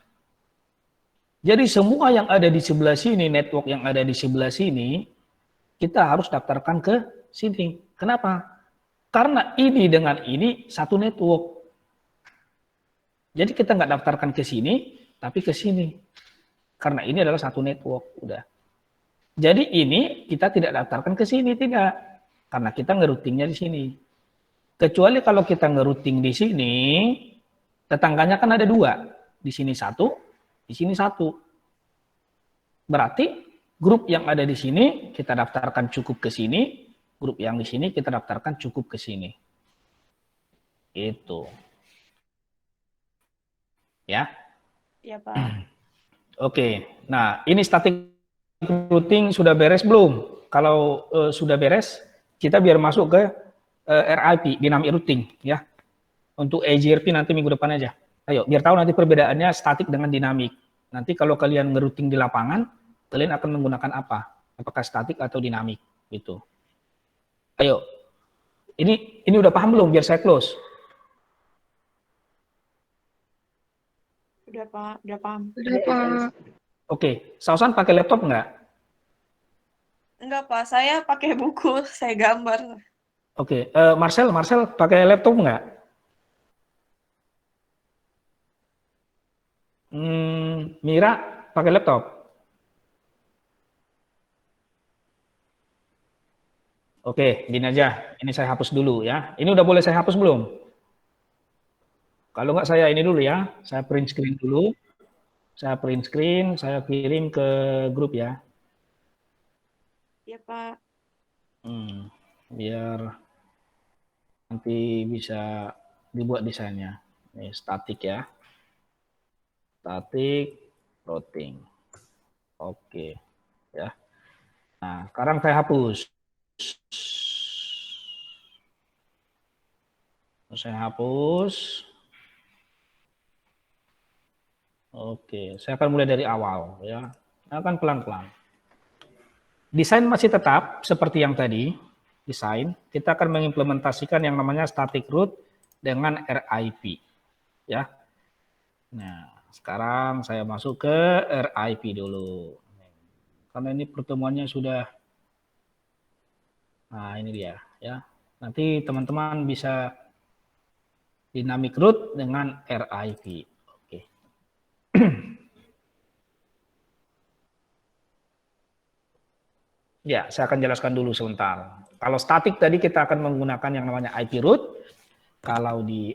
Jadi semua yang ada di sebelah sini, network yang ada di sebelah sini, kita harus daftarkan ke sini. Kenapa? Karena ini dengan ini satu network. Jadi kita nggak daftarkan ke sini, tapi ke sini. Karena ini adalah satu network. Udah. Jadi ini kita tidak daftarkan ke sini, tidak. Karena kita ngeroutingnya di sini. Kecuali kalau kita ngerouting di sini, tetangganya kan ada dua. Di sini satu, di sini satu. Berarti grup yang ada di sini kita daftarkan cukup ke sini, grup yang di sini kita daftarkan cukup ke sini. Itu. Ya. Ya, Pak. Oke. Nah, ini static routing sudah beres belum? Kalau sudah beres, kita biar masuk ke RIP, dynamic routing ya. Untuk EGRP nanti minggu depan aja. Ayo, biar tahu nanti perbedaannya statik dengan dinamik. Nanti kalau kalian ngerouting di lapangan, kalian akan menggunakan apa? Apakah statik atau dinamik gitu. Ayo. Ini udah paham belum biar saya close? Udah, Pak. Udah paham. Udah, Pak. Oke, Sausan pakai laptop nggak? Enggak, Pak. Saya pakai buku, saya gambar. Oke, Marcel pakai laptop nggak? Mira pakai laptop? Oke, gini aja. Ini saya hapus dulu ya. Ini udah boleh saya hapus belum? Kalau nggak saya ini dulu ya. Saya print screen dulu. Saya print screen, saya kirim ke grup ya. Iya, Pak. Biar nanti bisa dibuat desainnya. Ini statik ya. Statik routing. Oke, ya. Nah, sekarang saya hapus. Saya hapus. Oke, saya akan mulai dari awal ya. Saya akan pelan-pelan. Desain masih tetap seperti yang tadi. Desain, kita akan mengimplementasikan yang namanya static root dengan RIP. Ya. Nah, sekarang saya masuk ke RIP dulu. Karena ini pertemuannya sudah, nah ini dia ya. Nanti teman-teman bisa dynamic root dengan RIP. Oke. Ya, saya akan jelaskan dulu sebentar. Kalau statik tadi kita akan menggunakan yang namanya IP route. Kalau di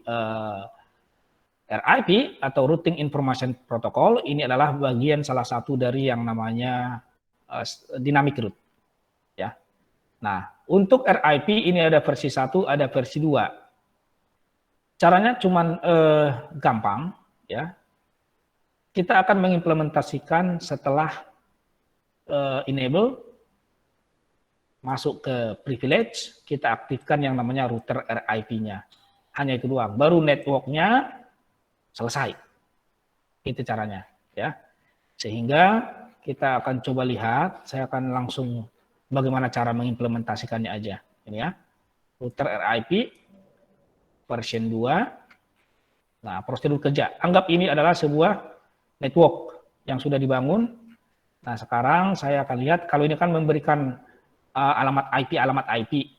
RIP atau Routing Information Protocol, ini adalah bagian salah satu dari yang namanya dynamic route. Ya. Nah, untuk RIP ini ada versi 1, ada versi 2. Caranya cuman gampang, ya. Kita akan mengimplementasikan setelah enable masuk ke privilege, kita aktifkan yang namanya router RIP-nya. Hanya itu doang. Baru network-nya selesai. Itu caranya, ya. Sehingga kita akan coba lihat, saya akan langsung bagaimana cara mengimplementasikannya aja. Ini ya. Router RIP version 2. Nah, prosedur kerja. Anggap ini adalah sebuah network yang sudah dibangun. Nah, sekarang saya akan lihat kalau ini kan memberikan alamat IP.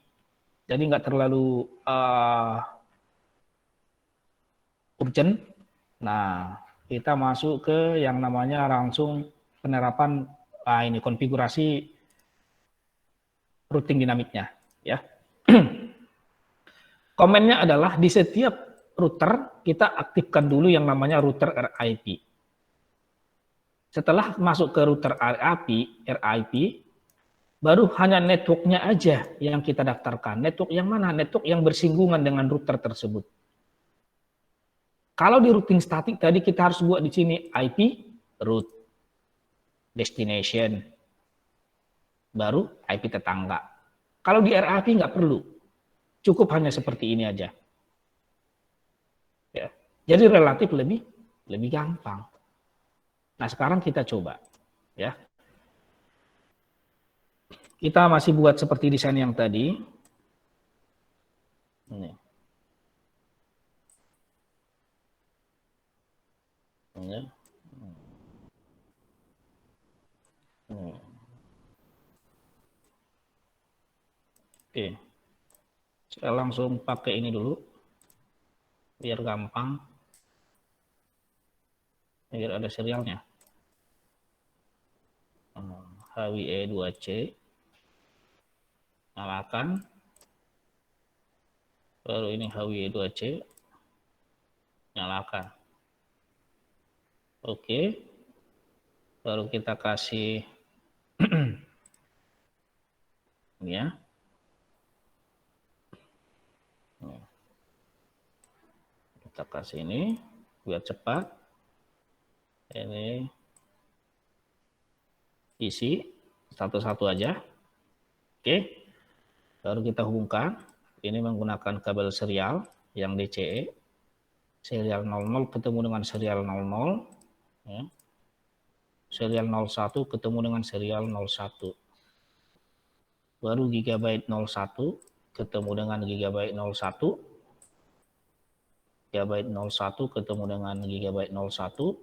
Jadi nggak terlalu urgent. Nah, kita masuk ke yang namanya langsung penerapan ini konfigurasi routing dinamiknya, ya. Komennya adalah di setiap router kita aktifkan dulu yang namanya router RIP. Setelah masuk ke router RIP, baru hanya networknya aja yang kita daftarkan. Network yang mana? Network yang bersinggungan dengan router tersebut. Kalau di routing statik tadi kita harus buat di sini IP route destination, baru IP tetangga. Kalau di RIP nggak perlu, cukup hanya seperti ini aja. Ya. Jadi relatif lebih gampang. Nah sekarang kita coba, ya. Kita masih buat seperti desain yang tadi. Ini. Ya. Oke, saya langsung pakai ini dulu, biar gampang, biar ada serialnya. HWE2C, nyalakan, baru ini HWE2C, nyalakan. Oke, baru kita kasih ini ya. Kita kasih ini biar cepat. Ini isi satu-satu aja. Oke. Baru kita hubungkan. Ini menggunakan kabel serial yang DCE. Serial 00 ketemu dengan serial 00. Ya. Serial 01 ketemu dengan serial 01. Baru gigabyte 01 ketemu dengan gigabyte 01. Gigabyte 01 ketemu dengan gigabyte 01.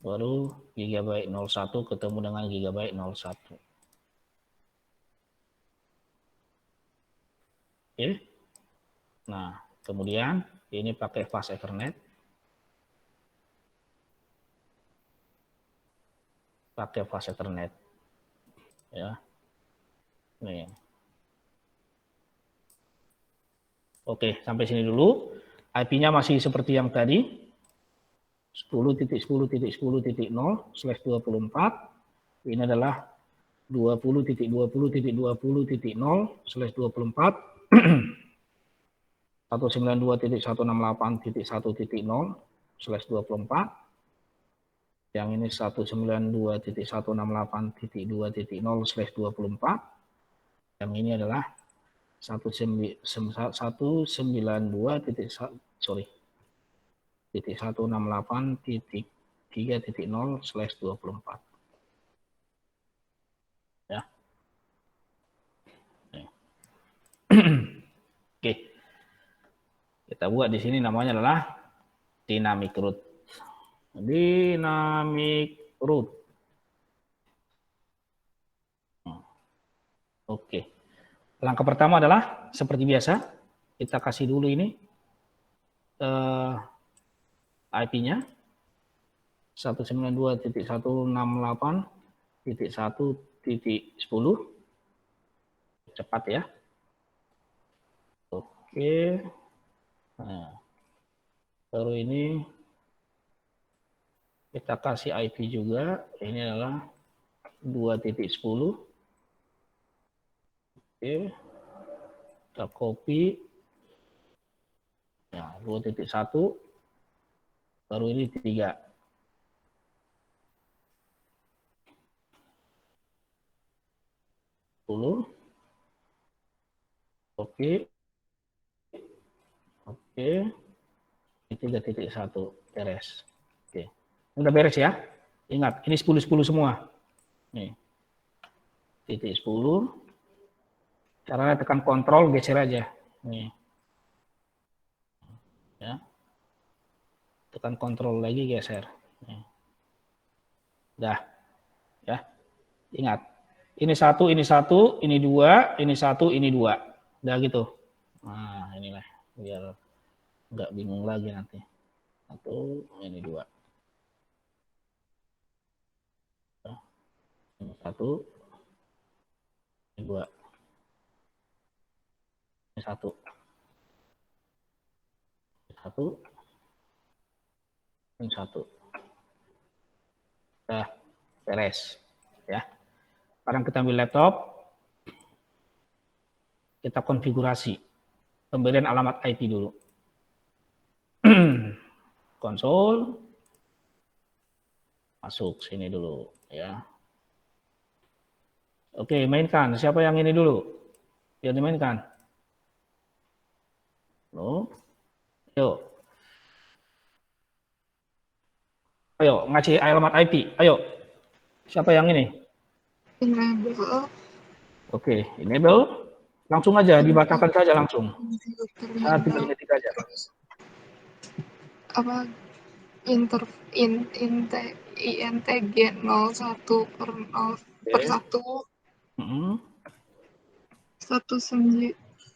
Baru gigabyte 01 ketemu dengan gigabyte 01. Oke. Nah, kemudian ini pakai fast Ethernet. Pakai fast Ethernet. Ya. Nih. Oke, sampai sini dulu. IP-nya masih seperti yang tadi. 10.10.10.0/24. Ini adalah 20.20.20.20.0/24. 192.168.1.0/24. Yang ini 192.168.2.0/24. Yang ini adalah 192.168.3.0/24. Ya. Oke. Kita buat di sini namanya adalah dynamic route. Dynamic route. Oke. Langkah pertama adalah seperti biasa, kita kasih dulu ini IP-nya 192.168.1.10. Cepat ya. Oke. Nah, baru ini kita kasih IP juga. Ini adalah 2.10. Oke. Kita copy. Ya, 2.1. Baru ini 3. Oke. Oke. Ini 3.1 beres. Oke. Ini udah beres ya. Ingat, ini 10 semua. Nih. Titik 10. Caranya tekan kontrol, geser aja. Nih. Ya. Tekan kontrol lagi, geser. Nih. Udah. Ya. Ingat. Ini 1, ini 1, ini 2, ini 1, ini 2. Udah gitu. Nah, inilah. Biar nggak bingung lagi nanti. 1, ini 2. Ini 1, ini 2. Ini 1. Ini 1. Ini 1. Udah, beres. Ya. Sekarang kita ambil laptop. Kita konfigurasi. Pemberian alamat IP dulu. Konsol. Masuk sini dulu. Ya. Oke, mainkan. Siapa yang ini dulu? Yang dimainkan. Loh. Yuk. Ayo, ngasih alamat IP. Ayo. Siapa yang ini? Enable. Oke, enable. Langsung aja, dibacakan saja langsung. Saya tinggal ngetik aja. Apa INTG 01/1/1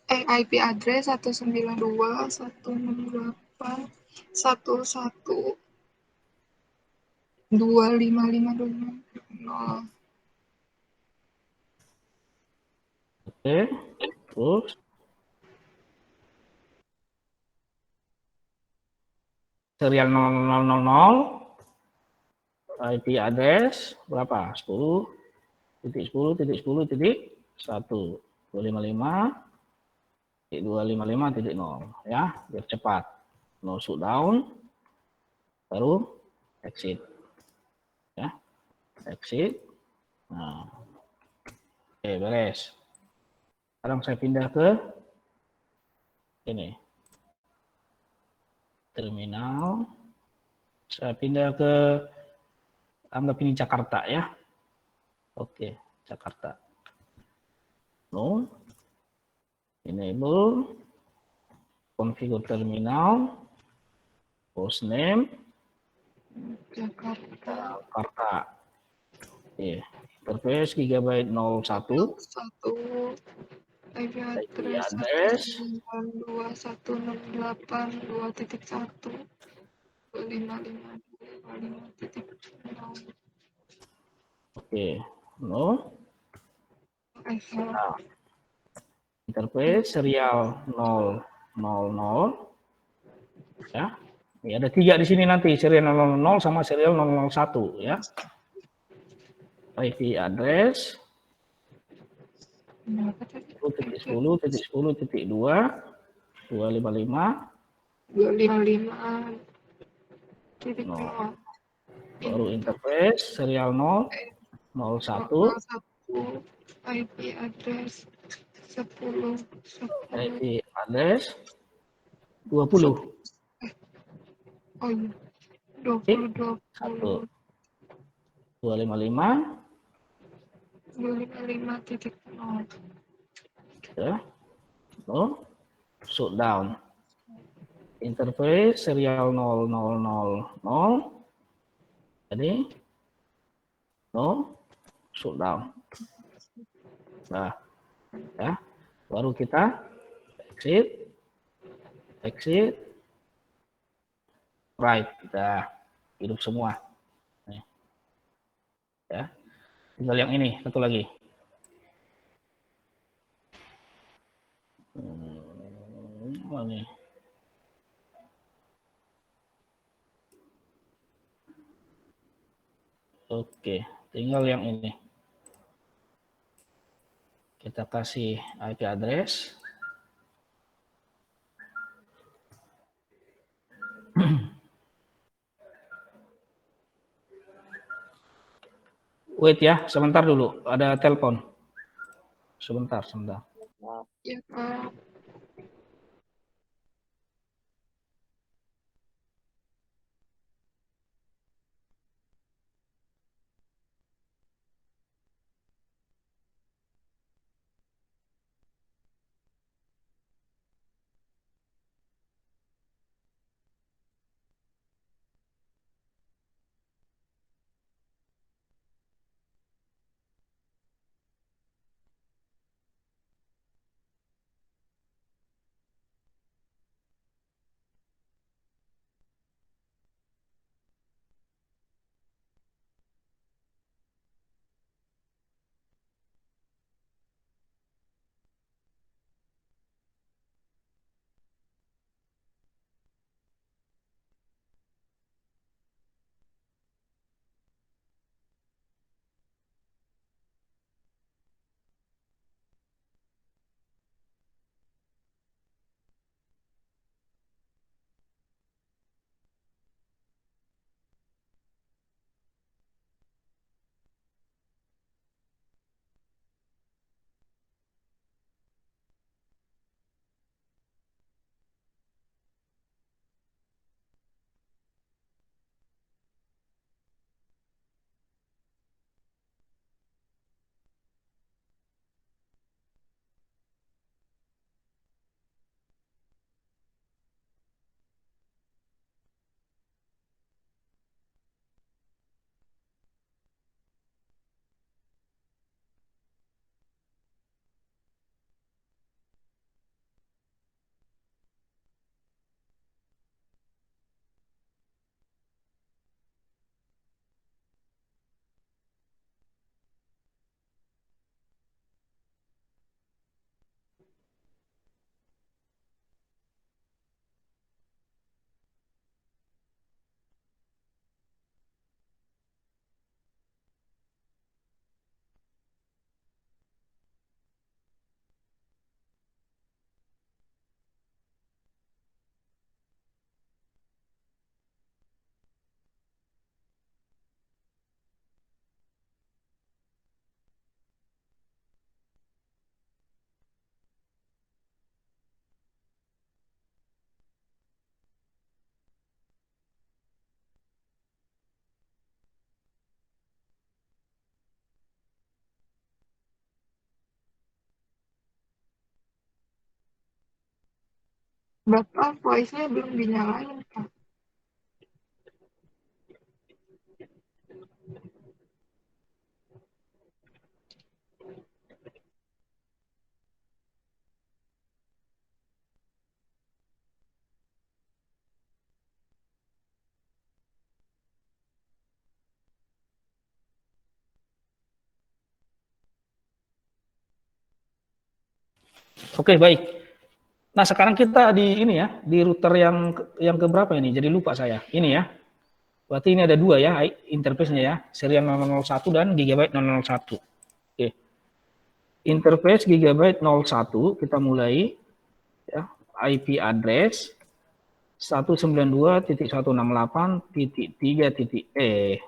IP address 192.168.111.2550. Oke, terus serial 0000, IP address berapa? 10.10.10.1 255.255.0 ya, biar cepat. No shutdown, baru exit ya, exit. Nah, oke, beres. Sekarang saya pindah ke ini terminal. Saya pindah ke, anggap ini Jakarta ya. Oke, Jakarta. No. Enable. Configure terminal. Hostname. Jakarta. Oke. Interface GB 01. IP IP address address 192.168.255.2550. Oke. No. Nah, Interface serial 000 ya. Ini ada 3 di sini nanti, serial 000 sama serial 001 ya. IP address 10.10.10.2 255. Baru interface serial 001 IP address 10 IP address 20. Oh iya, 20 1 255 255.0 ya. No. Shutdown. Interface serial 0000. Jadi no shutdown. Nah, ya. Baru kita exit. right, kita hidup semua. Nih. Ya, tinggal yang ini satu lagi. Ini. Oke, tinggal yang ini. Kita kasih IP address. Wait ya, sebentar dulu. Ada telepon. Sebentar. Ya, Kak. Bapak voice-nya belum dinyalain, Kak. Oke, baik. Nah, sekarang kita di ini ya, di router yang keberapa ini? Jadi lupa saya. Ini ya. Berarti ini ada dua ya interface-nya ya, serial 001 dan Gigabyte 001. Oke. Interface Gigabyte 01 kita mulai ya, IP address 192.168.3.e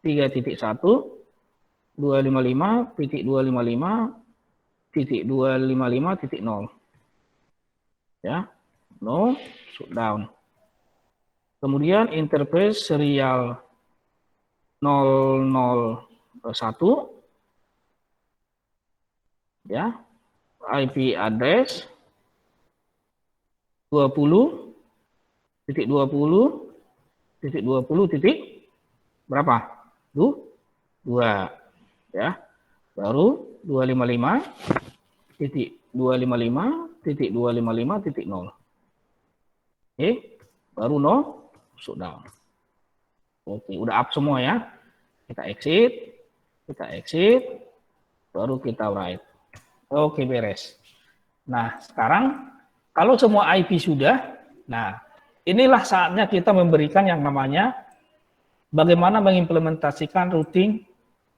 3.1.255.255.255.0 ya, no shutdown. Kemudian interface serial 001 ya, IP address 20.20.20. Berapa? 2 ya. Baru 255.255.255.0. Oke, baru shutdown. Oke, udah up semua ya. Kita exit, baru kita write. Oke, beres. Nah, sekarang kalau semua IP sudah, nah inilah saatnya kita memberikan yang namanya bagaimana mengimplementasikan routing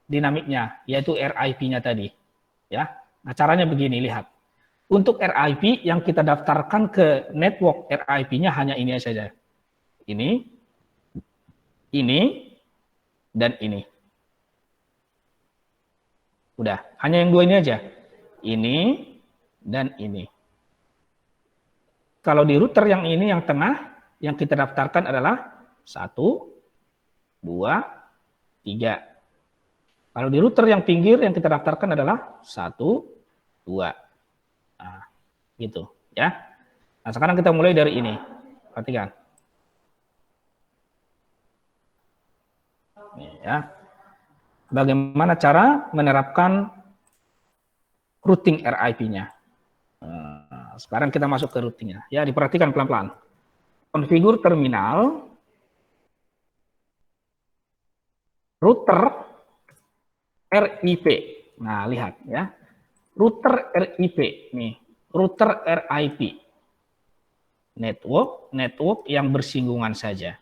dinamiknya, yaitu RIP-nya tadi. Ya, nah caranya begini, lihat. Untuk RIP yang kita daftarkan ke network RIP-nya hanya ini saja. Ini, dan ini. Udah, hanya yang dua ini aja. Ini dan ini. Kalau di router yang ini, yang tengah, yang kita daftarkan adalah 1, 2, 3. Kalau di router yang pinggir, yang kita daftarkan adalah 1, 2. Nah, gitu ya. Nah, sekarang kita mulai dari ini. Perhatikan. Nih, ya. Bagaimana cara menerapkan routing RIP-nya. Nah, sekarang kita masuk ke routingnya. Ya, diperhatikan pelan-pelan. Konfigur terminal, router RIP. Nah, lihat ya. Router RIP nih, router RIP. Network yang bersinggungan saja.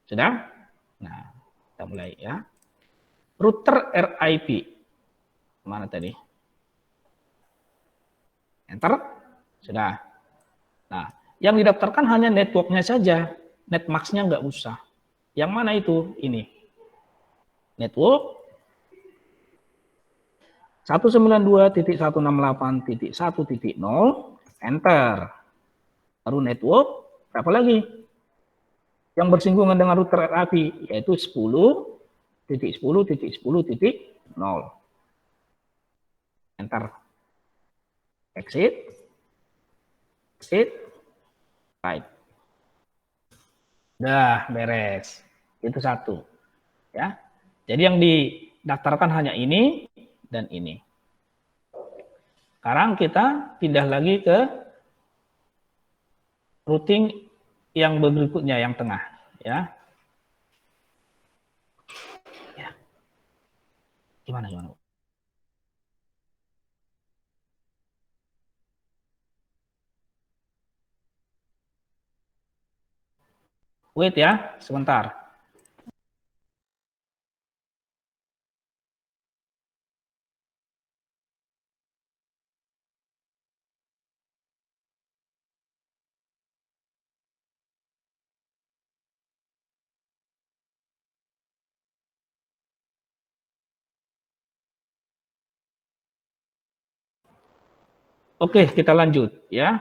Sudah? Nah, kita mulai ya. Router RIP. Mana tadi? Enter. Sudah. Nah, yang didaftarkan hanya networknya saja. Netmax-nya nggak usah. Yang mana itu? Ini. Network 192.168.1.0. Enter. Baru network. Berapa lagi? Yang bersinggungan dengan router RIP, yaitu 10.10.10.0. Enter. Exit, right. Udah beres. Itu satu. Ya. Jadi yang didaftarkan hanya ini dan ini. Sekarang kita pindah lagi ke routing yang berikutnya, yang tengah. Ya. Ya. Gimana? Wait ya, sebentar. Oke, kita lanjut ya.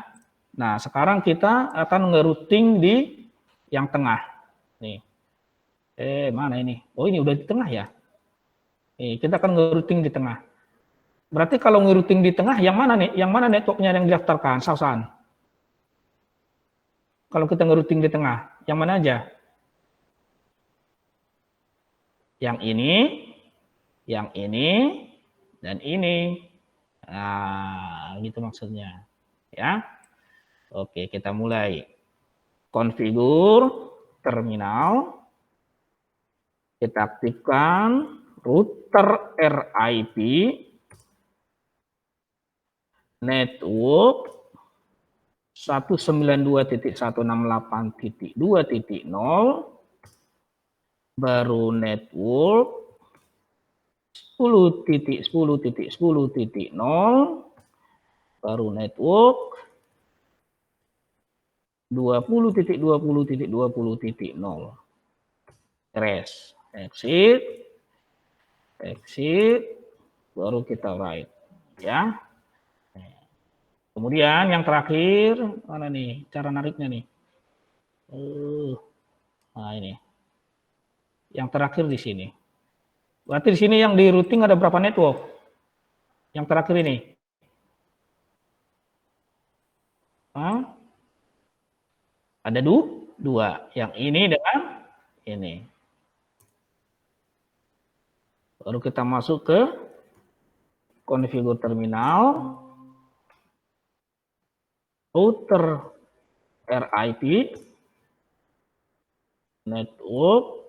Nah, sekarang kita akan ngerouting di yang tengah. Nih. Mana ini? Oh, ini udah di tengah ya. Nih, kita akan ngerouting di tengah. Berarti kalau ngerouting di tengah, yang mana nih? Yang mana networknya yang didaftarkan? Sausan. Kalau kita ngerouting di tengah, yang mana aja? Yang ini, dan ini. Nah, gitu maksudnya. Ya. Oke, kita mulai. Konfigur terminal. Kita aktifkan router RIP. Network 192.168.2.0. Baru network 10.10.10.0. Baru network 20.20.20.0. Rest. Exit, baru kita write. Ya. Kemudian yang terakhir, mana nih cara nariknya nih? Nah ini. Yang terakhir di sini. Berarti di sini yang di routing ada berapa network? Yang terakhir ini. Ada dua. Yang ini dengan ini. Baru kita masuk ke konfigur terminal. Router RIP. network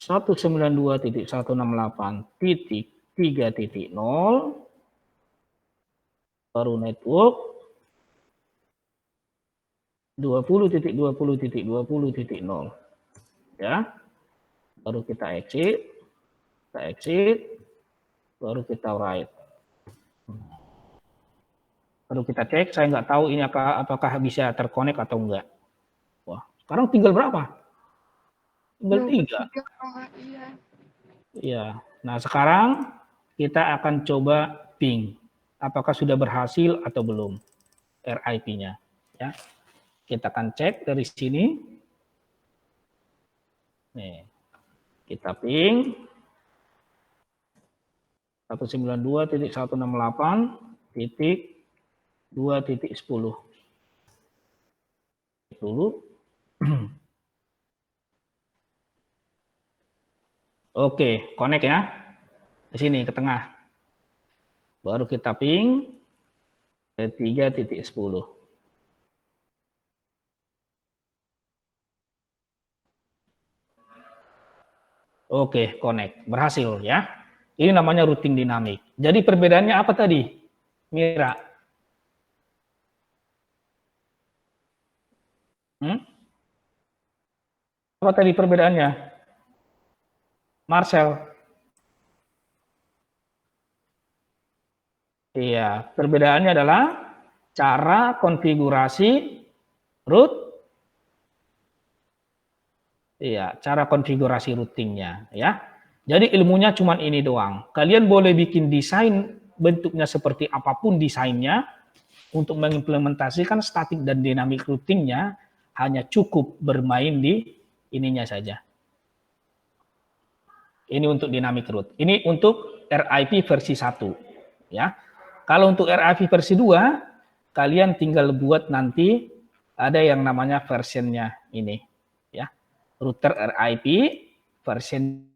192.168.3.0 baru network 20.20.20.0 ya. Baru kita exit, baru kita write. Baru kita cek, saya nggak tahu ini apakah bisa terkonek atau enggak. Wah, sekarang tinggal berapa? Tinggal 3. Iya. Iya. Nah, sekarang kita akan coba ping. Apakah sudah berhasil atau belum RIP-nya. Ya. Kita akan cek dari sini. Nih. Kita ping 192.168.2.10. Dulu. Oke, connect ya. Di sini ke tengah. Baru kita ping ke 3.10. Oke, connect. Berhasil ya. Ini namanya routing dinamik. Jadi perbedaannya apa tadi? Mira. Apa tadi perbedaannya? Marcel. Iya, perbedaannya adalah cara konfigurasi root. Iya, cara konfigurasi routingnya ya. Jadi ilmunya cuma ini doang. Kalian boleh bikin desain bentuknya seperti apapun desainnya untuk mengimplementasikan static dan dynamic routingnya hanya cukup bermain di ininya saja. Ini untuk dynamic route. Ini untuk RIP versi 1 ya. Kalau untuk RIP versi 2 kalian tinggal buat nanti ada yang namanya versionnya ini ya. Router RIP version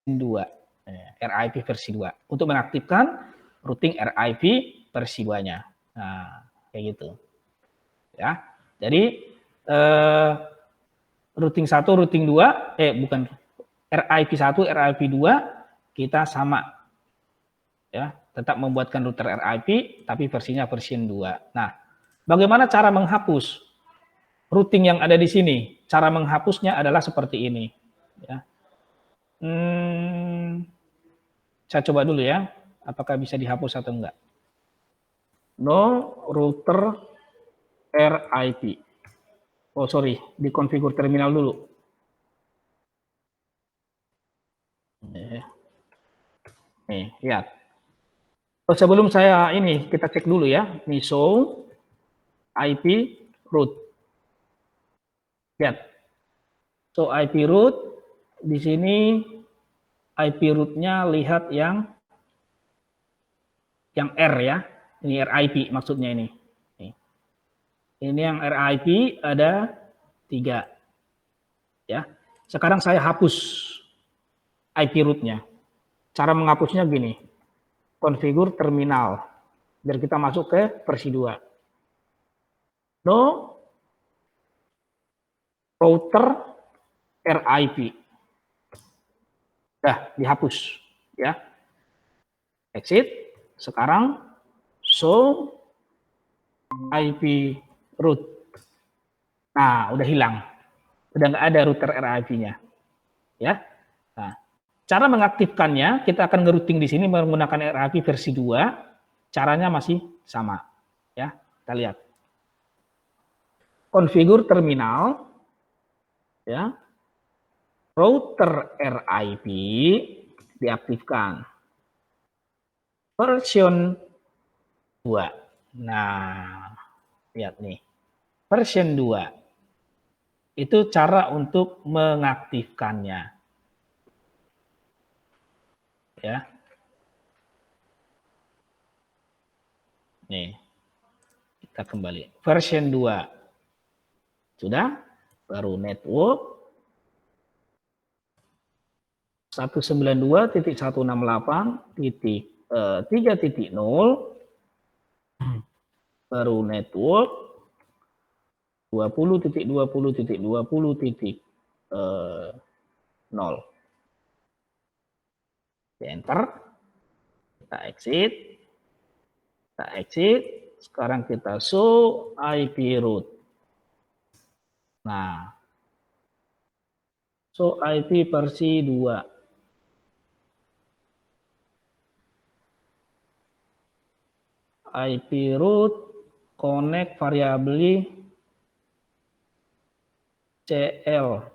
2. RIP versi 2 untuk mengaktifkan routing RIP versi 2-nya. Nah, kayak gitu. Ya. Jadi routing 1, routing 2 bukan RIP 1, RIP 2 kita sama. Ya, tetap membuatkan router RIP tapi versinya version 2. Nah, bagaimana cara menghapus routing yang ada di sini? Cara menghapusnya adalah seperti ini ya. Saya coba dulu ya, apakah bisa dihapus atau enggak. No router RIP. Oh sorry, dikonfigur terminal dulu. Nih, lihat. Oh, sebelum saya ini, kita cek dulu ya. Ini show IP root. Lihat. So IP root, di sini IP root-nya lihat yang R ya. Ini RIP maksudnya ini. Ini yang RIP ada 3. Ya. Sekarang saya hapus IP root-nya. Cara menghapusnya gini. Konfigur terminal. Biar kita masuk ke versi 2. No router RIP. Dah, dihapus. Ya. Exit. Sekarang show IP root. Nah, udah hilang. Udah nggak ada router RIP-nya. Ya. Nah, cara mengaktifkannya, kita akan ngerouting di sini menggunakan RIP versi 2. Caranya masih sama. Ya, kita lihat. Konfigur terminal. Ya. Router RIP diaktifkan. Version 2. Nah, lihat nih. Version 2. Itu cara untuk mengaktifkannya. Ya. Nih. Kita kembali. Version 2. Sudah? Baru network 192.168.3.0 baru network 20.20.20.0. Enter, kita exit, sekarang kita show IP root. Nah, show IP versi 2. IP root connect variably CL.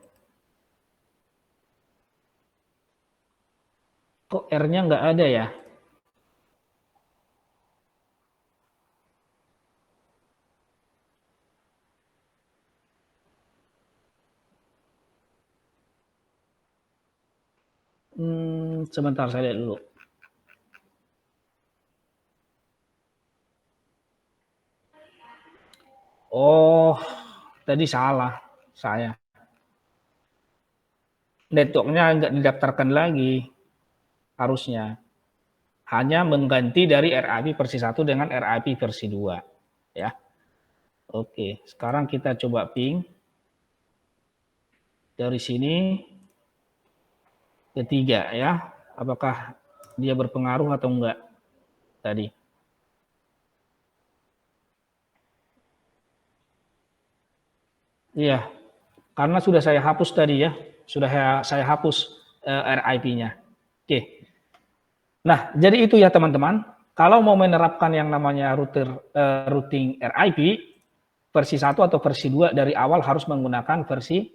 Kok R-nya nggak ada ya? Sebentar saya lihat dulu. Oh, tadi salah saya. Networknya nggak didaftarkan lagi, harusnya. Hanya mengganti dari RIP versi 1 dengan RIP versi 2. Ya. Oke, sekarang kita coba ping. Dari sini ke 3 ya. Apakah dia berpengaruh atau enggak tadi? Iya, karena sudah saya hapus tadi ya. Sudah saya hapus RIP-nya. Oke. Nah, jadi itu ya teman-teman. Kalau mau menerapkan yang namanya routing RIP, versi 1 atau versi 2 dari awal harus menggunakan versi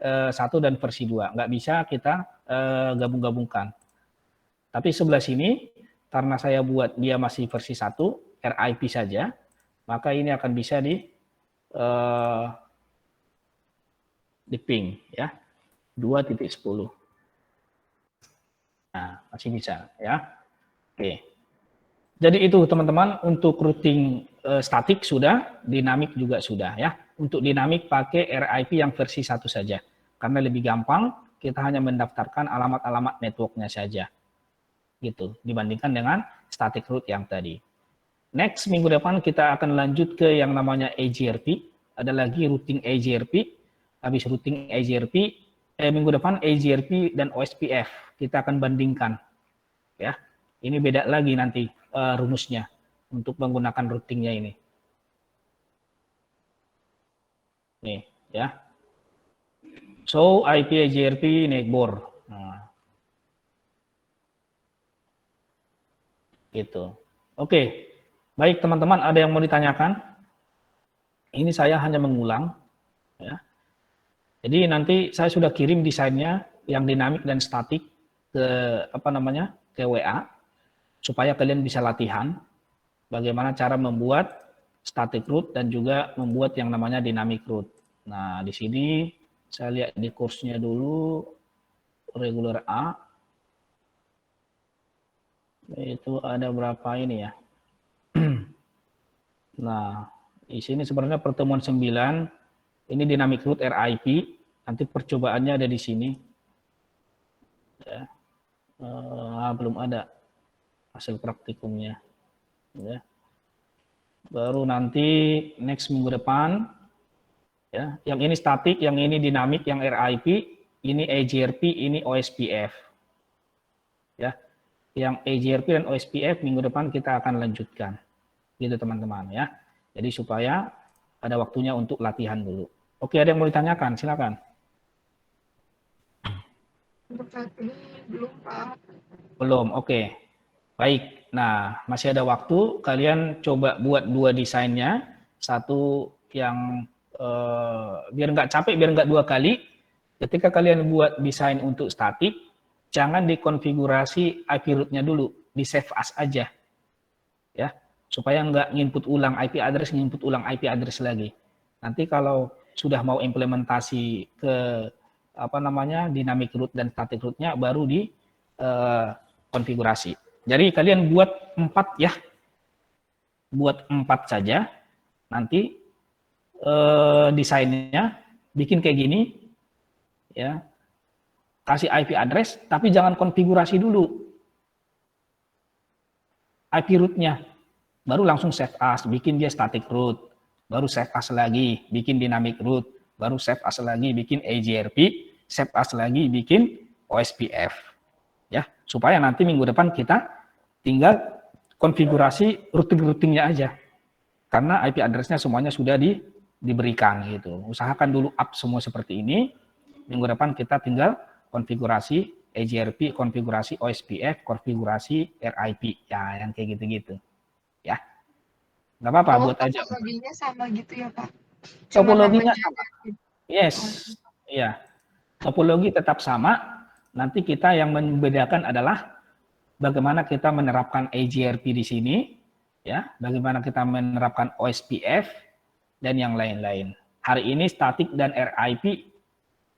1 dan versi 2. Nggak bisa kita gabung-gabungkan. Tapi sebelah sini, karena saya buat dia masih versi 1, RIP saja, maka ini akan bisa di ping ya, 2.10. Nah, masih bisa ya. Oke. Jadi itu teman-teman untuk routing statik sudah, dinamik juga sudah ya. Untuk dinamik pakai RIP yang versi 1 saja. Karena lebih gampang, kita hanya mendaftarkan alamat-alamat networknya saja. Gitu, dibandingkan dengan static root yang tadi. Next, minggu depan kita akan lanjut ke yang namanya AGRP. Ada lagi routing AGRP. Habis routing AGRP, minggu depan AGRP dan OSPF. Kita akan bandingkan. Ya, ini beda lagi nanti rumusnya untuk menggunakan routingnya ini. Nih, ya. So, IP AGRP neighbor. Nah. Gitu. Oke. Baik teman-teman, ada yang mau ditanyakan? Ini saya hanya mengulang. Ya. Jadi nanti saya sudah kirim desainnya yang dinamik dan statik ke ke WA supaya kalian bisa latihan bagaimana cara membuat static root dan juga membuat yang namanya dynamic root. Nah, di sini saya lihat di kursnya dulu regular A itu ada berapa ini ya. Nah, di sini sebenarnya pertemuan 9 ini dynamic root RIP, nanti percobaannya ada di sini. Ya. Belum ada hasil praktikumnya. Ya. Baru nanti next minggu depan, ya, yang ini statik, yang ini dinamik, yang RIP, ini AGRP, ini OSPF. Ya, yang AGRP dan OSPF minggu depan kita akan lanjutkan. Gitu teman-teman ya. Jadi supaya ada waktunya untuk latihan dulu. Oke, ada yang mau ditanyakan? Silakan. Untuk saat ini belum, Pak. Belum, oke. Baik, nah masih ada waktu. Kalian coba buat 2 desainnya. Satu yang biar nggak capek, biar nggak 2 kali. Ketika kalian buat desain untuk statik, jangan dikonfigurasi IP root-nya dulu. Di save as aja. Ya, supaya nggak nginput ulang IP address, nginput ulang IP address lagi. Nanti kalau sudah mau implementasi ke dynamic root dan static root-nya baru di konfigurasi. Jadi kalian buat 4 ya. Buat 4 saja. Nanti desainnya bikin kayak gini ya. Kasih IP address tapi jangan konfigurasi dulu IP root-nya. Baru langsung save as, bikin dia static root. baru save as lagi, bikin dynamic root, baru save as lagi, bikin AGRP, save as lagi, bikin OSPF. Ya, supaya nanti minggu depan kita tinggal konfigurasi routing-routingnya aja. Karena IP address-nya semuanya sudah diberikan gitu. Usahakan dulu up semua seperti ini. Minggu depan kita tinggal konfigurasi AGRP, konfigurasi OSPF, konfigurasi RIP. Ya, yang kayak gitu-gitu. Ya. Nggak apa-apa, buat aja. Topologinya sama gitu ya, Pak? Cuma Topologinya namanya sama. aja. Yes. Iya. Topologi tetap sama. Nanti kita yang membedakan adalah bagaimana kita menerapkan AGRP di sini, ya, bagaimana kita menerapkan OSPF dan yang lain-lain. Hari ini statik dan RIP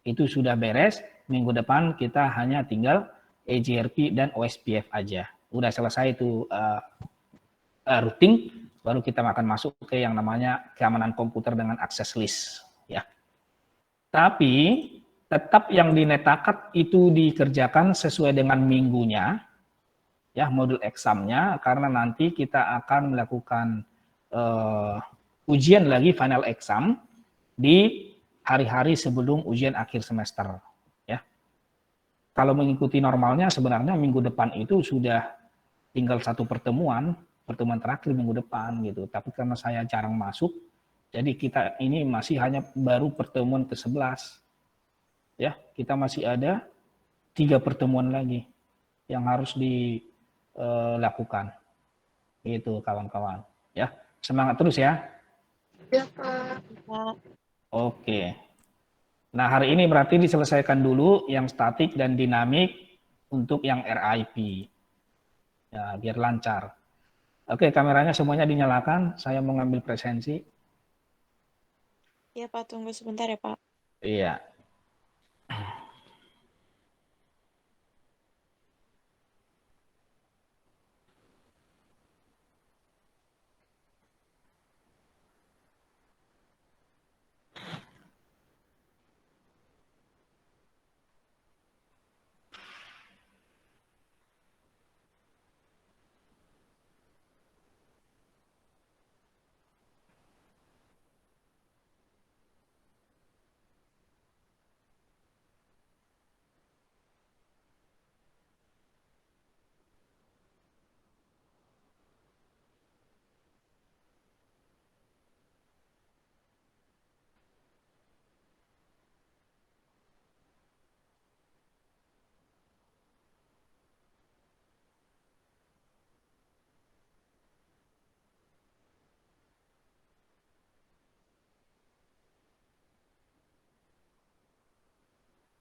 itu sudah beres. Minggu depan kita hanya tinggal AGRP dan OSPF aja. Udah selesai itu routing, baru kita akan masuk ke yang namanya keamanan komputer dengan access list, ya. Tapi tetap yang di NetAcad itu dikerjakan sesuai dengan minggunya, ya, modul examnya, karena nanti kita akan melakukan ujian lagi final exam di hari-hari sebelum ujian akhir semester, ya. Kalau mengikuti normalnya sebenarnya minggu depan itu sudah tinggal satu pertemuan terakhir minggu depan gitu. Tapi karena saya jarang masuk, jadi kita ini masih hanya baru pertemuan ke-11. Ya, kita masih ada 3 pertemuan lagi yang harus dilakukan. Gitu kawan-kawan, ya. Semangat terus ya. Ya, Pak. Oke. Nah, hari ini berarti diselesaikan dulu yang statik dan dinamik untuk yang RIP. Ya, biar lancar. Oke, kameranya semuanya dinyalakan. Saya mau ngambil presensi. Iya, Pak. Tunggu sebentar ya, Pak. Iya.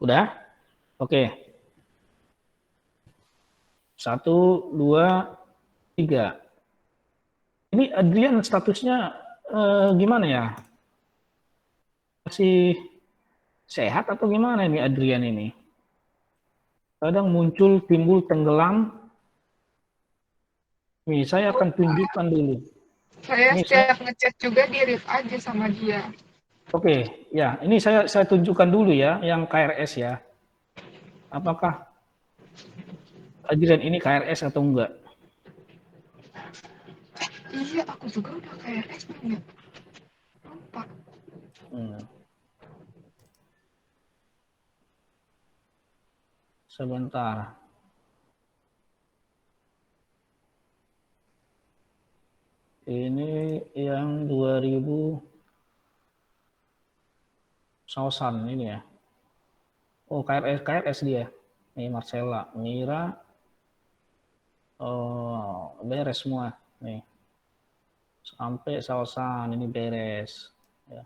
Udah? Oke. 1, 2, 3. Ini Adrian statusnya gimana ya? Masih sehat atau gimana ini Adrian ini? Kadang muncul, timbul, tenggelam. Nih, saya akan tunjukkan dulu. Saya Ini setiap ngechat juga di-read aja sama dia. Oke, ya, ini saya tunjukkan dulu ya, yang KRS ya. Apakah Adrian ini KRS atau enggak? Iya, aku juga udah KRS banget. Lupa. Sebentar. Ini yang 2000 Sausan ini ya. Oh, KRS dia. Nih Marcella, Mira. Oh, beres semua nih. Sampai Sausan ini beres. Ya.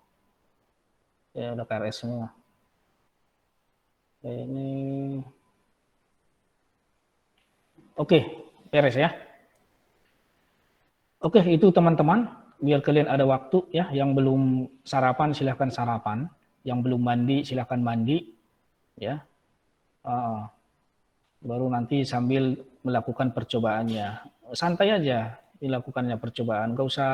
Ya udah KRS semua. Ini oke, beres ya. Oke, itu teman-teman, biar kalian ada waktu ya, yang belum sarapan silahkan sarapan, yang belum mandi silahkan mandi ya. Baru nanti sambil melakukan percobaannya. Santai aja dilakukannya percobaan, nggak usah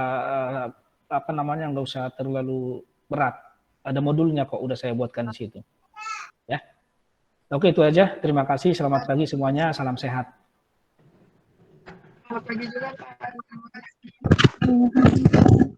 nggak usah terlalu berat. Ada modulnya kok, udah saya buatkan di situ. Ya. Oke, itu aja. Terima kasih. Selamat pagi semuanya. Salam sehat. Selamat pagi juga, Pak. Terima kasih.